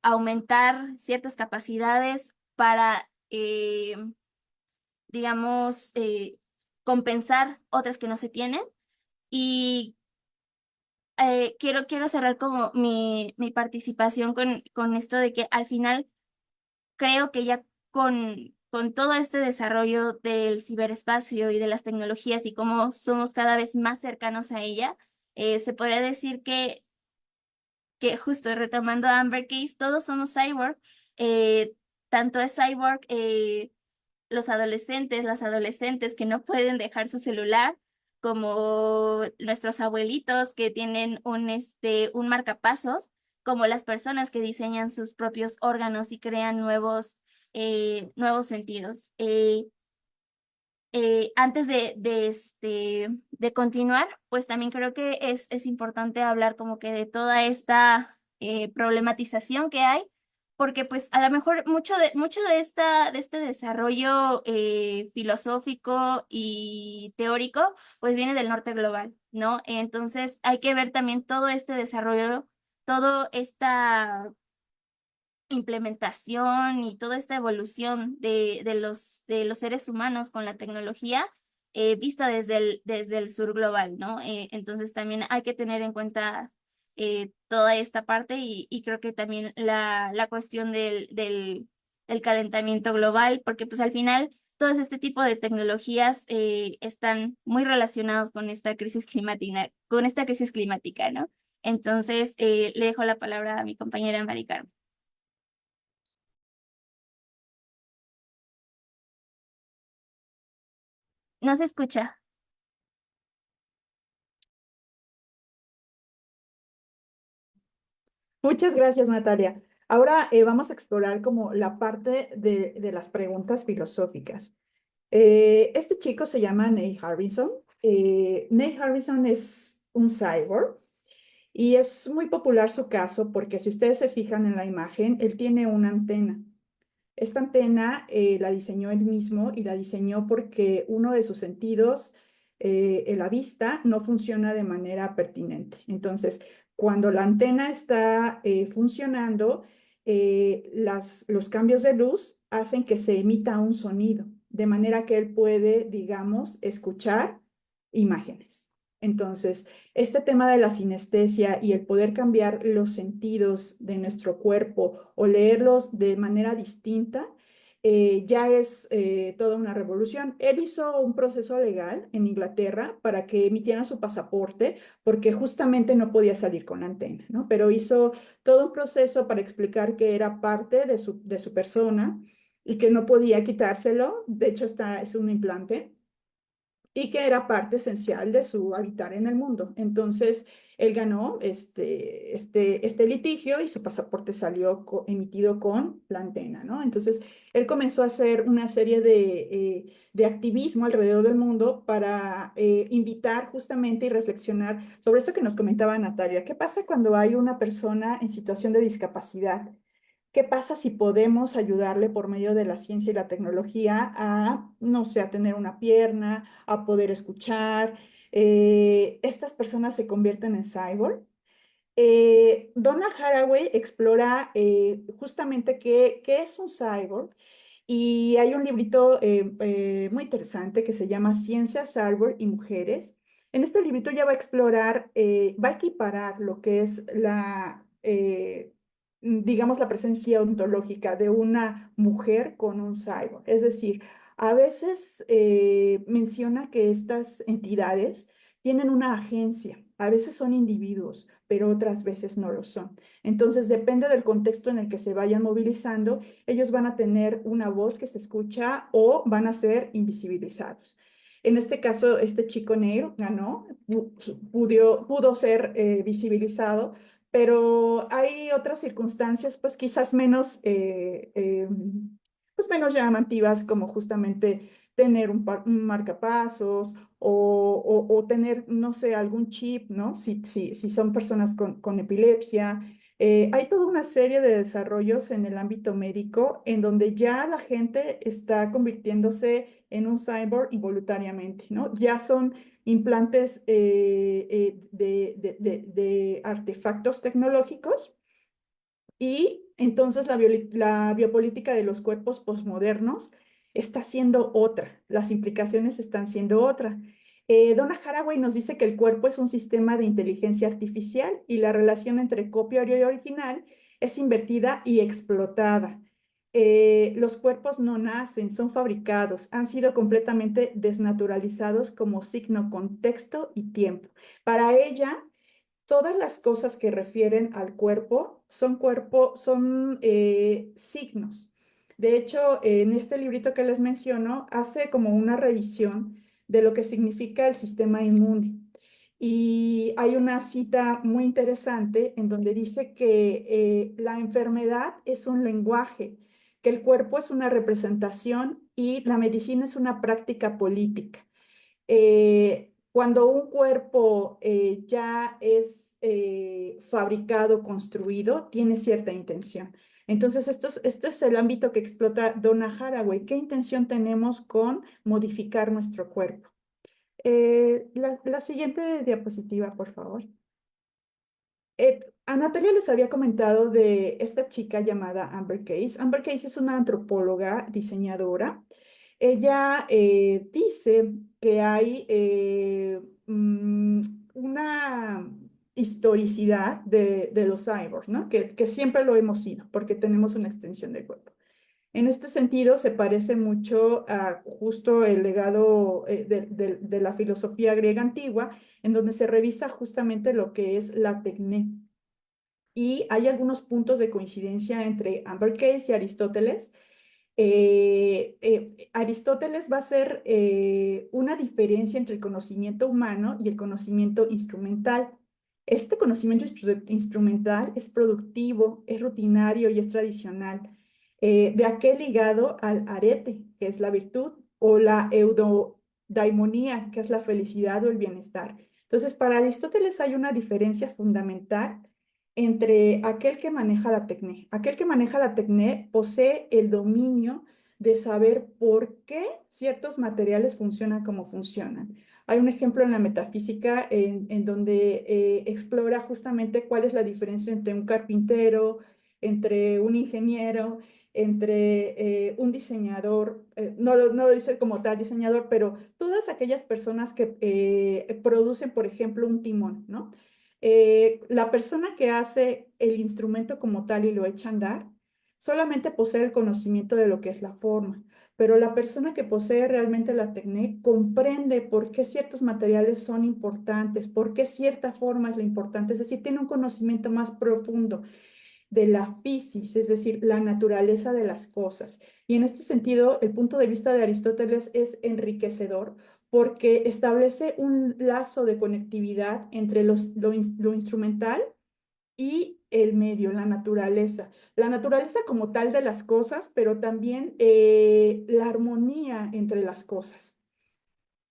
aumentar ciertas capacidades, para digamos, compensar otras que no se tienen. Y quiero cerrar como mi participación con esto de que al final creo que ya con todo este desarrollo del ciberespacio y de las tecnologías y cómo somos cada vez más cercanos a ella, se podría decir que justo retomando a Amber Case, todos somos cyborg. eh, Tanto es cyborg los adolescentes, las adolescentes que no pueden dejar su celular, como nuestros abuelitos que tienen un marcapasos, como las personas que diseñan sus propios órganos y crean nuevos sentidos. Antes de continuar, pues también creo que es importante hablar como que de toda esta problematización que hay, porque pues a lo mejor mucho de este desarrollo filosófico y teórico pues viene del norte global, ¿no? Entonces hay que ver también todo este desarrollo, toda esta implementación y toda esta evolución de los seres humanos con la tecnología vista desde el sur global, ¿no? Entonces también hay que tener en cuenta toda esta parte y creo que también la cuestión del calentamiento global, porque pues al final todo este tipo de tecnologías están muy relacionados con esta crisis climática, ¿no? Entonces le dejo la palabra a mi compañera Mari Carmen. No se escucha. Muchas gracias, Natalia. Ahora vamos a explorar como la parte de las preguntas filosóficas. Este chico se llama Neil Harbinson. Neil Harbinson es un cyborg y es muy popular su caso porque si ustedes se fijan en la imagen, él tiene una antena. Esta antena la diseñó él mismo y la diseñó porque uno de sus sentidos, la vista, no funciona de manera pertinente. Entonces, cuando la antena está funcionando, los cambios de luz hacen que se emita un sonido, de manera que él puede, digamos, escuchar imágenes. Entonces, este tema de la sinestesia y el poder cambiar los sentidos de nuestro cuerpo o leerlos de manera distinta, ya es toda una revolución. Él hizo un proceso legal en Inglaterra para que emitieran su pasaporte porque justamente no podía salir con la antena, ¿no? Pero hizo todo un proceso para explicar que era parte de su persona y que no podía quitárselo. De hecho, es un implante y que era parte esencial de su habitar en el mundo. Entonces, él ganó este litigio y su pasaporte salió emitido con la antena, ¿no? Entonces, él comenzó a hacer una serie de activismo alrededor del mundo para invitar justamente y reflexionar sobre esto que nos comentaba Natalia. ¿Qué pasa cuando hay una persona en situación de discapacidad? ¿Qué pasa si podemos ayudarle por medio de la ciencia y la tecnología a, no sé, a tener una pierna, a poder escuchar? Estas personas se convierten en cyborg. Donna Haraway explora justamente qué es un cyborg y hay un librito muy interesante que se llama Ciencia, Cyborg y Mujeres. En este librito ya va a explorar, va a equiparar lo que es digamos, la presencia ontológica de una mujer con un cyborg. Es decir, a veces menciona que estas entidades tienen una agencia, a veces son individuos, pero otras veces no lo son. Entonces, depende del contexto en el que se vayan movilizando, ellos van a tener una voz que se escucha o van a ser invisibilizados. En este caso, este chico negro ganó, pudo ser visibilizado, pero hay otras circunstancias, pues quizás pues menos llamativas, como justamente tener un marcapasos o tener, no sé, algún chip, ¿no? Si son personas con epilepsia. Hay toda una serie de desarrollos en el ámbito médico en donde ya la gente está convirtiéndose en un cyborg involuntariamente, ¿no? Ya son implantes de artefactos tecnológicos y entonces la biopolítica de los cuerpos posmodernos está siendo otra, las implicaciones están siendo otra. Donna Haraway nos dice que el cuerpo es un sistema de inteligencia artificial y la relación entre copia y original es invertida y explotada. Los cuerpos no nacen, son fabricados, han sido completamente desnaturalizados como signo, contexto y tiempo. Para ella, todas las cosas que refieren al son signos. De hecho, en este librito que les menciono, hace como una revisión de lo que significa el sistema inmune. Y hay una cita muy interesante en donde dice que la enfermedad es un lenguaje, que el cuerpo es una representación y la medicina es una práctica política. cuando un cuerpo ya es fabricado, construido, tiene cierta intención. Entonces, esto es el ámbito que explota Donna Haraway. ¿Qué intención tenemos con modificar nuestro cuerpo? La siguiente diapositiva, por favor. A Natalia les había comentado de esta chica llamada Amber Case. Amber Case es una antropóloga, diseñadora. Ella dice que hay una historicidad de los cyborgs, ¿no? Que siempre lo hemos sido, porque tenemos una extensión del cuerpo. En este sentido, se parece mucho a justo el legado de la filosofía griega antigua, en donde se revisa justamente lo que es la tecné. Y hay algunos puntos de coincidencia entre Amber Case y Aristóteles. Aristóteles va a hacer una diferencia entre el conocimiento humano y el conocimiento instrumental. Este conocimiento instrumental es productivo, es rutinario y es tradicional. De aquel ligado al arete, que es la virtud, o la eudodaimonía, que es la felicidad o el bienestar. Entonces, para Aristóteles hay una diferencia fundamental entre aquel que maneja la tecné. Aquel que maneja la tecné posee el dominio de saber por qué ciertos materiales funcionan como funcionan. Hay un ejemplo en la metafísica en donde explora justamente cuál es la diferencia entre un carpintero, entre un ingeniero, entre un diseñador, no lo dice como tal diseñador, pero todas aquellas personas que producen, por ejemplo, un timón, ¿no? La persona que hace el instrumento como tal y lo echa a andar, solamente posee el conocimiento de lo que es la forma, pero la persona que posee realmente la técnica comprende por qué ciertos materiales son importantes, por qué cierta forma es la importante, es decir, tiene un conocimiento más profundo de la física, es decir, la naturaleza de las cosas. Y en este sentido, el punto de vista de Aristóteles es enriquecedor porque establece un lazo de conectividad entre lo instrumental y el medio, la naturaleza. La naturaleza como tal de las cosas, pero también la armonía entre las cosas.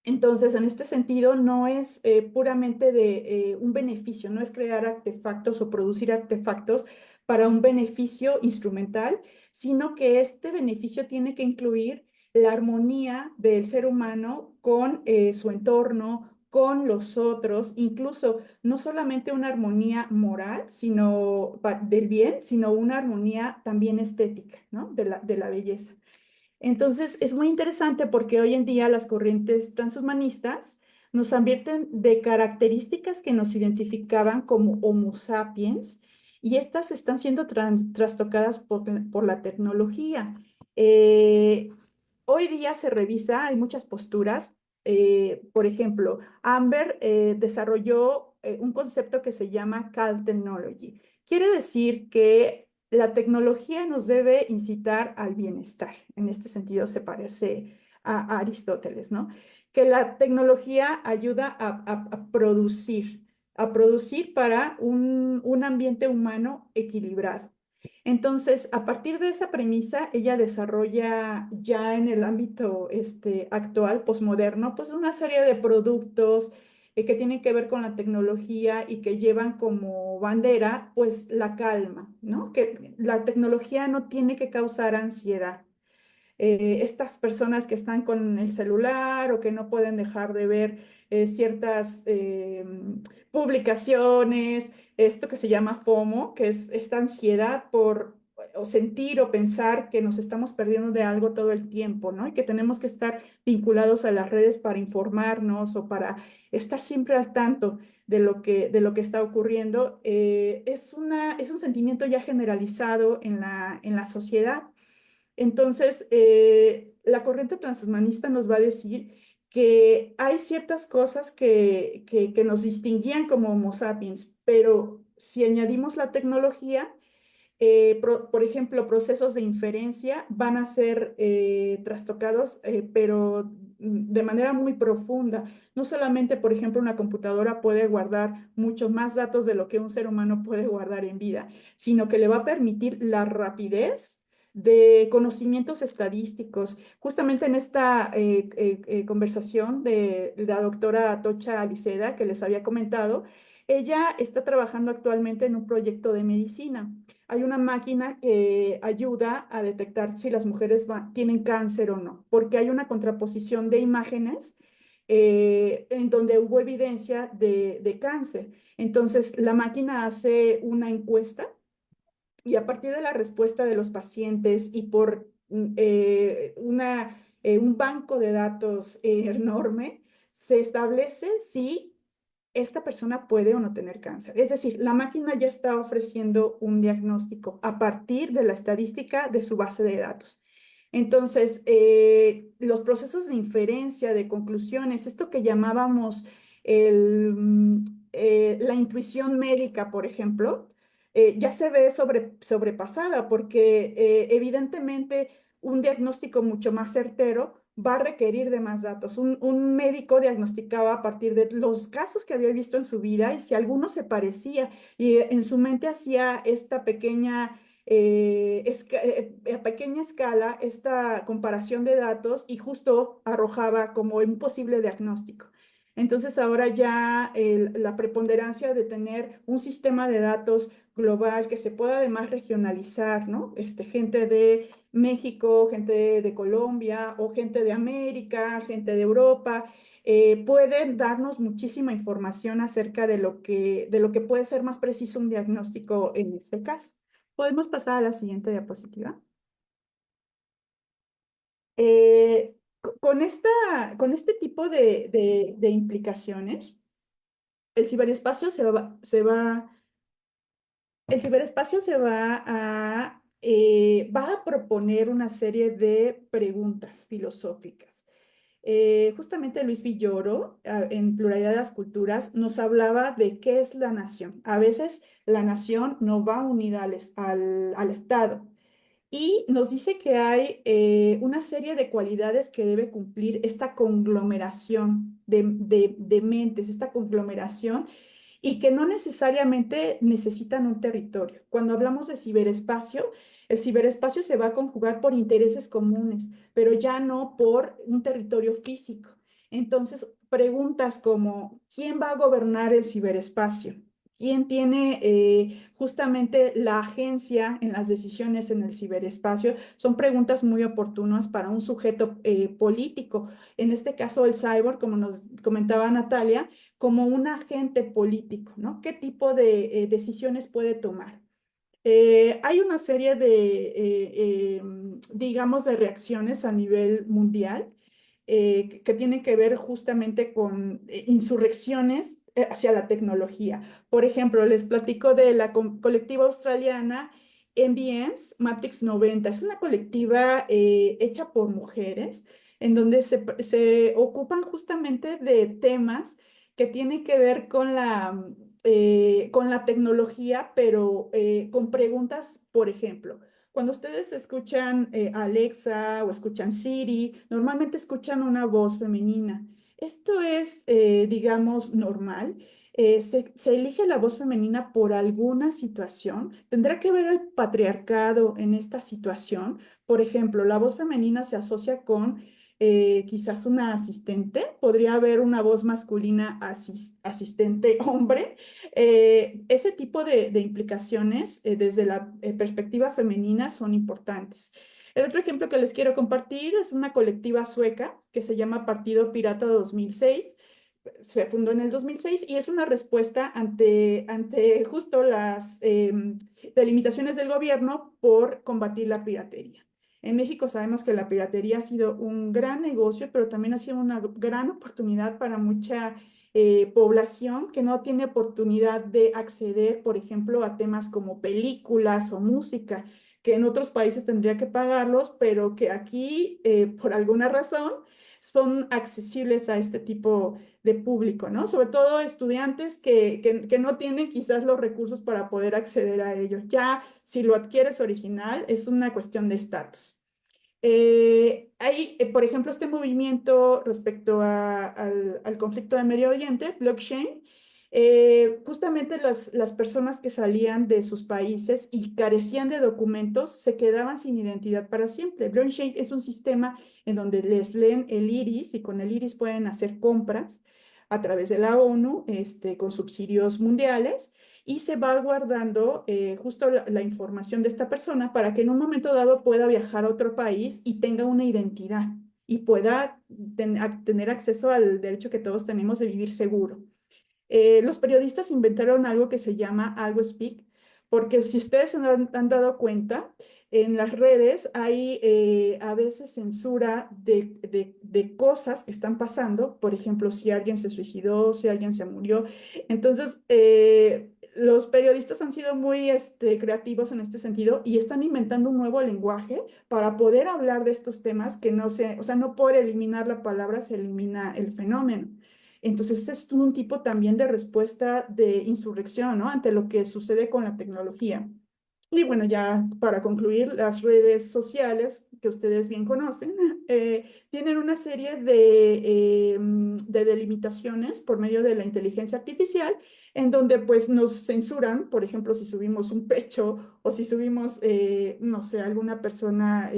Entonces, en este sentido, no es puramente de un beneficio, no es crear artefactos o producir artefactos para un beneficio instrumental, sino que este beneficio tiene que incluir la armonía del ser humano con su entorno, con los otros, incluso no solamente una armonía moral, sino del bien, sino una armonía también estética, ¿no? De la belleza. Entonces, es muy interesante porque hoy en día las corrientes transhumanistas nos advierten de características que nos identificaban como Homo sapiens y estas están siendo trastocadas por la tecnología. Eh, Hoy día se revisa, hay muchas posturas. Por ejemplo, Amber desarrolló un concepto que se llama Cal Technology. Quiere decir que la tecnología nos debe incitar al bienestar. En este sentido se parece a Aristóteles, ¿no? Que la tecnología ayuda a producir para un ambiente humano equilibrado. Entonces, a partir de esa premisa, ella desarrolla ya en el ámbito actual, posmoderno, pues una serie de productos que tienen que ver con la tecnología y que llevan como bandera, pues la calma, ¿no? Que la tecnología no tiene que causar ansiedad. Estas personas que están con el celular o que no pueden dejar de ver ciertas publicaciones, esto que se llama FOMO, que es esta ansiedad por o sentir o pensar que nos estamos perdiendo de algo todo el tiempo, ¿no? Y que tenemos que estar vinculados a las redes para informarnos o para estar siempre al tanto de lo que está ocurriendo, es un sentimiento ya generalizado en la sociedad. Entonces, la corriente transhumanista nos va a decir que hay ciertas cosas que nos distinguían como Homo sapiens, pero si añadimos la tecnología, por ejemplo, procesos de inferencia van a ser trastocados, pero de manera muy profunda. No solamente, por ejemplo, una computadora puede guardar mucho más datos de lo que un ser humano puede guardar en vida, sino que le va a permitir la rapidez de conocimientos estadísticos. Justamente en esta conversación de la doctora Atocha Aliceda, que les había comentado, ella está trabajando actualmente en un proyecto de medicina. Hay una máquina que ayuda a detectar si las mujeres tienen cáncer o no, porque hay una contraposición de imágenes en donde hubo evidencia de cáncer. Entonces, la máquina hace una encuesta y a partir de la respuesta de los pacientes y por un banco de datos enorme, se establece si esta persona puede o no tener cáncer. Es decir, la máquina ya está ofreciendo un diagnóstico a partir de la estadística de su base de datos. Entonces, los procesos de inferencia, de conclusiones, esto que llamábamos la intuición médica, por ejemplo, ya se ve sobrepasada porque evidentemente un diagnóstico mucho más certero va a requerir de más datos. Un médico diagnosticaba a partir de los casos que había visto en su vida y si alguno se parecía y en su mente hacía esta a pequeña escala, esta comparación de datos y justo arrojaba como un posible diagnóstico. Entonces ahora ya la preponderancia de tener un sistema de datos global que se pueda además regionalizar, ¿no? Gente de México, gente de Colombia o gente de América, gente de Europa, pueden darnos muchísima información acerca de lo que puede ser más preciso un diagnóstico en este caso. Podemos pasar a la siguiente diapositiva. Con este tipo de implicaciones, el ciberespacio el ciberespacio va a proponer una serie de preguntas filosóficas. Justamente Luis Villoro, en Pluralidad de las Culturas, nos hablaba de qué es la nación. A veces la nación no va unida al Estado. Y nos dice que hay una serie de cualidades que debe cumplir esta conglomeración de mentes, esta conglomeración y que no necesariamente necesitan un territorio. Cuando hablamos de ciberespacio, el ciberespacio se va a conjugar por intereses comunes, pero ya no por un territorio físico. Entonces, preguntas como, ¿quién va a gobernar el ciberespacio? ¿Quién tiene justamente la agencia en las decisiones en el ciberespacio? Son preguntas muy oportunas para un sujeto político. En este caso, el cyborg, como nos comentaba Natalia, como un agente político, ¿no? ¿Qué tipo de decisiones puede tomar? Hay una serie digamos, de reacciones a nivel mundial que tienen que ver justamente con insurrecciones hacia la tecnología. Por ejemplo, les platico de la colectiva australiana MBMs Matrix 90. Es una colectiva hecha por mujeres en donde se ocupan justamente de temas que tienen que ver con la tecnología, pero con preguntas, por ejemplo. Cuando ustedes escuchan Alexa o escuchan Siri, normalmente escuchan una voz femenina. Esto es, digamos, normal. Se elige la voz femenina por alguna situación. ¿Tendrá que ver el patriarcado en esta situación? Por ejemplo, la voz femenina se asocia con quizás una asistente. Podría haber una voz masculina asistente hombre. Ese tipo de implicaciones desde la perspectiva femenina son importantes. El otro ejemplo que les quiero compartir es una colectiva sueca que se llama Partido Pirata 2006. Se fundó en el 2006 y es una respuesta ante justo las delimitaciones del gobierno por combatir la piratería. En México sabemos que la piratería ha sido un gran negocio, pero también ha sido una gran oportunidad para mucha población que no tiene oportunidad de acceder, por ejemplo, a temas como películas o música, que en otros países tendría que pagarlos, pero que aquí, por alguna razón, son accesibles a este tipo de público, ¿no? Sobre todo estudiantes que no tienen quizás los recursos para poder acceder a ellos. Ya si lo adquieres original, es una cuestión de estatus. Hay, por ejemplo, este movimiento respecto al conflicto de Medio Oriente, blockchain, Justamente las personas que salían de sus países y carecían de documentos se quedaban sin identidad para siempre. Blockchain es un sistema en donde les leen el iris y con el iris pueden hacer compras a través de la ONU, con subsidios mundiales, y se va guardando justo la información de esta persona para que en un momento dado pueda viajar a otro país y tenga una identidad y pueda tener acceso al derecho que todos tenemos de vivir seguro. Los periodistas inventaron algo que se llama Algo Speak, porque si ustedes se han dado cuenta, en las redes hay a veces censura de cosas que están pasando, por ejemplo, si alguien se suicidó, si alguien se murió. Entonces, los periodistas han sido muy creativos en este sentido y están inventando un nuevo lenguaje para poder hablar de estos temas que no se, o sea, no por eliminar la palabra se elimina el fenómeno. Entonces, es un tipo también de respuesta de insurrección, ¿no? Ante lo que sucede con la tecnología. Y bueno, ya para concluir, las redes sociales, que ustedes bien conocen, tienen una serie de delimitaciones por medio de la inteligencia artificial, en donde pues nos censuran, por ejemplo, si subimos un pecho o si subimos, no sé, alguna persona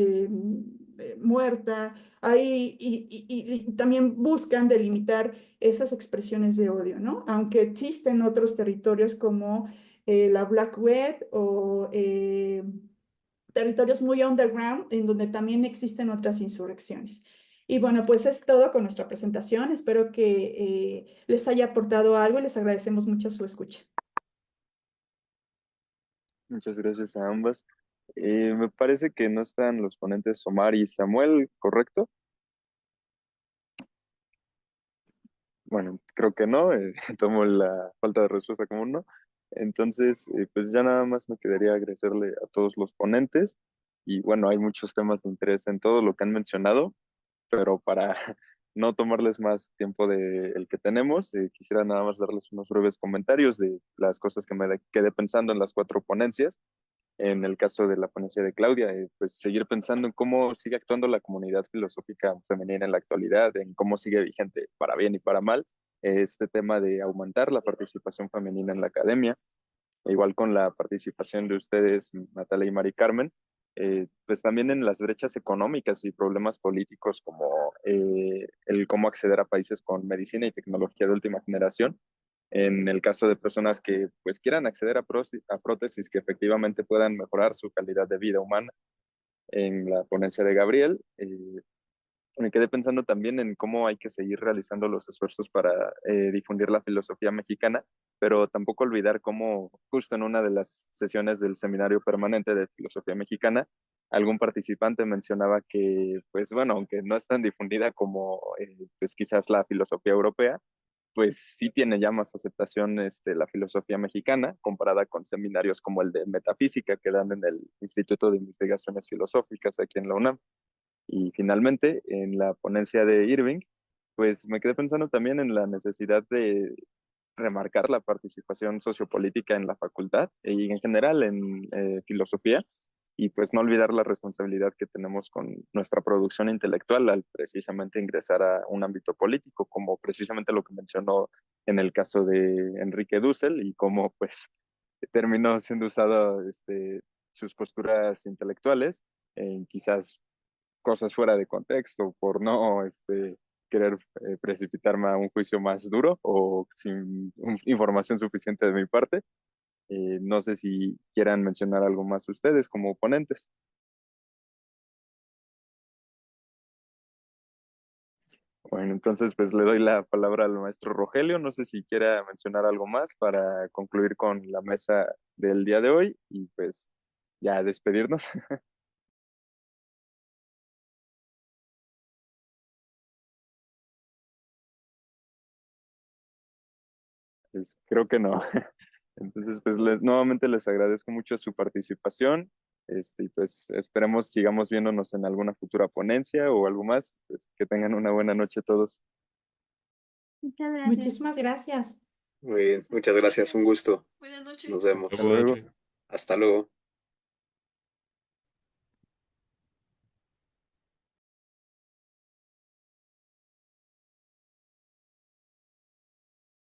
muerta, ahí, y también buscan delimitar esas expresiones de odio, ¿no? Aunque existen otros territorios como la Black Web o territorios muy underground en donde también existen otras insurrecciones. Y bueno, pues es todo con nuestra presentación. Espero que les haya aportado algo y les agradecemos mucho su escucha. Muchas gracias a ambas. Me parece que no están los ponentes Omar y Samuel, ¿correcto? Bueno, creo que no, tomo la falta de respuesta como un no. Entonces, pues ya nada más me quedaría agradecerle a todos los ponentes y bueno, hay muchos temas de interés en todo lo que han mencionado, pero para no tomarles más tiempo del que tenemos, quisiera nada más darles unos breves comentarios de las cosas que quedé pensando en las cuatro ponencias. En el caso de la ponencia de Claudia, pues seguir pensando en cómo sigue actuando la comunidad filosófica femenina en la actualidad, en cómo sigue vigente para bien y para mal este tema de aumentar la participación femenina en la academia, igual con la participación de ustedes, Natalia y Mari Carmen, pues también en las brechas económicas y problemas políticos como el cómo acceder a países con medicina y tecnología de última generación, en el caso de personas que pues quieran acceder a prótesis que efectivamente puedan mejorar su calidad de vida humana. En la ponencia de Gabriel, me quedé pensando también en cómo hay que seguir realizando los esfuerzos para difundir la filosofía mexicana, pero tampoco olvidar cómo justo en una de las sesiones del seminario permanente de filosofía mexicana, algún participante mencionaba que, pues bueno, aunque no es tan difundida como pues quizás la filosofía europea, pues sí tiene ya más aceptación la filosofía mexicana comparada con seminarios como el de metafísica que dan en el Instituto de Investigaciones Filosóficas aquí en la UNAM. Y finalmente, en la ponencia de Irving, pues me quedé pensando también en la necesidad de remarcar la participación sociopolítica en la facultad y en general en filosofía, y pues no olvidar la responsabilidad que tenemos con nuestra producción intelectual al precisamente ingresar a un ámbito político, como precisamente lo que mencionó en el caso de Enrique Dussel y cómo pues terminó siendo usado sus posturas intelectuales en quizás cosas fuera de contexto por no querer precipitarme a un juicio más duro o sin información suficiente de mi parte. No sé si quieran mencionar algo más ustedes como ponentes. Bueno, entonces pues le doy la palabra al maestro Rogelio. No sé si quiera mencionar algo más para concluir con la mesa del día de hoy y pues ya despedirnos. Pues, creo que no. Entonces, pues nuevamente les agradezco mucho su participación. Y pues esperemos sigamos viéndonos en alguna futura ponencia o algo más. Pues, que tengan una buena noche todos. Muchas gracias. Muchísimas gracias. Muy bien, muchas gracias, un gusto. Buenas noches. Nos vemos. Hasta luego. Hasta luego.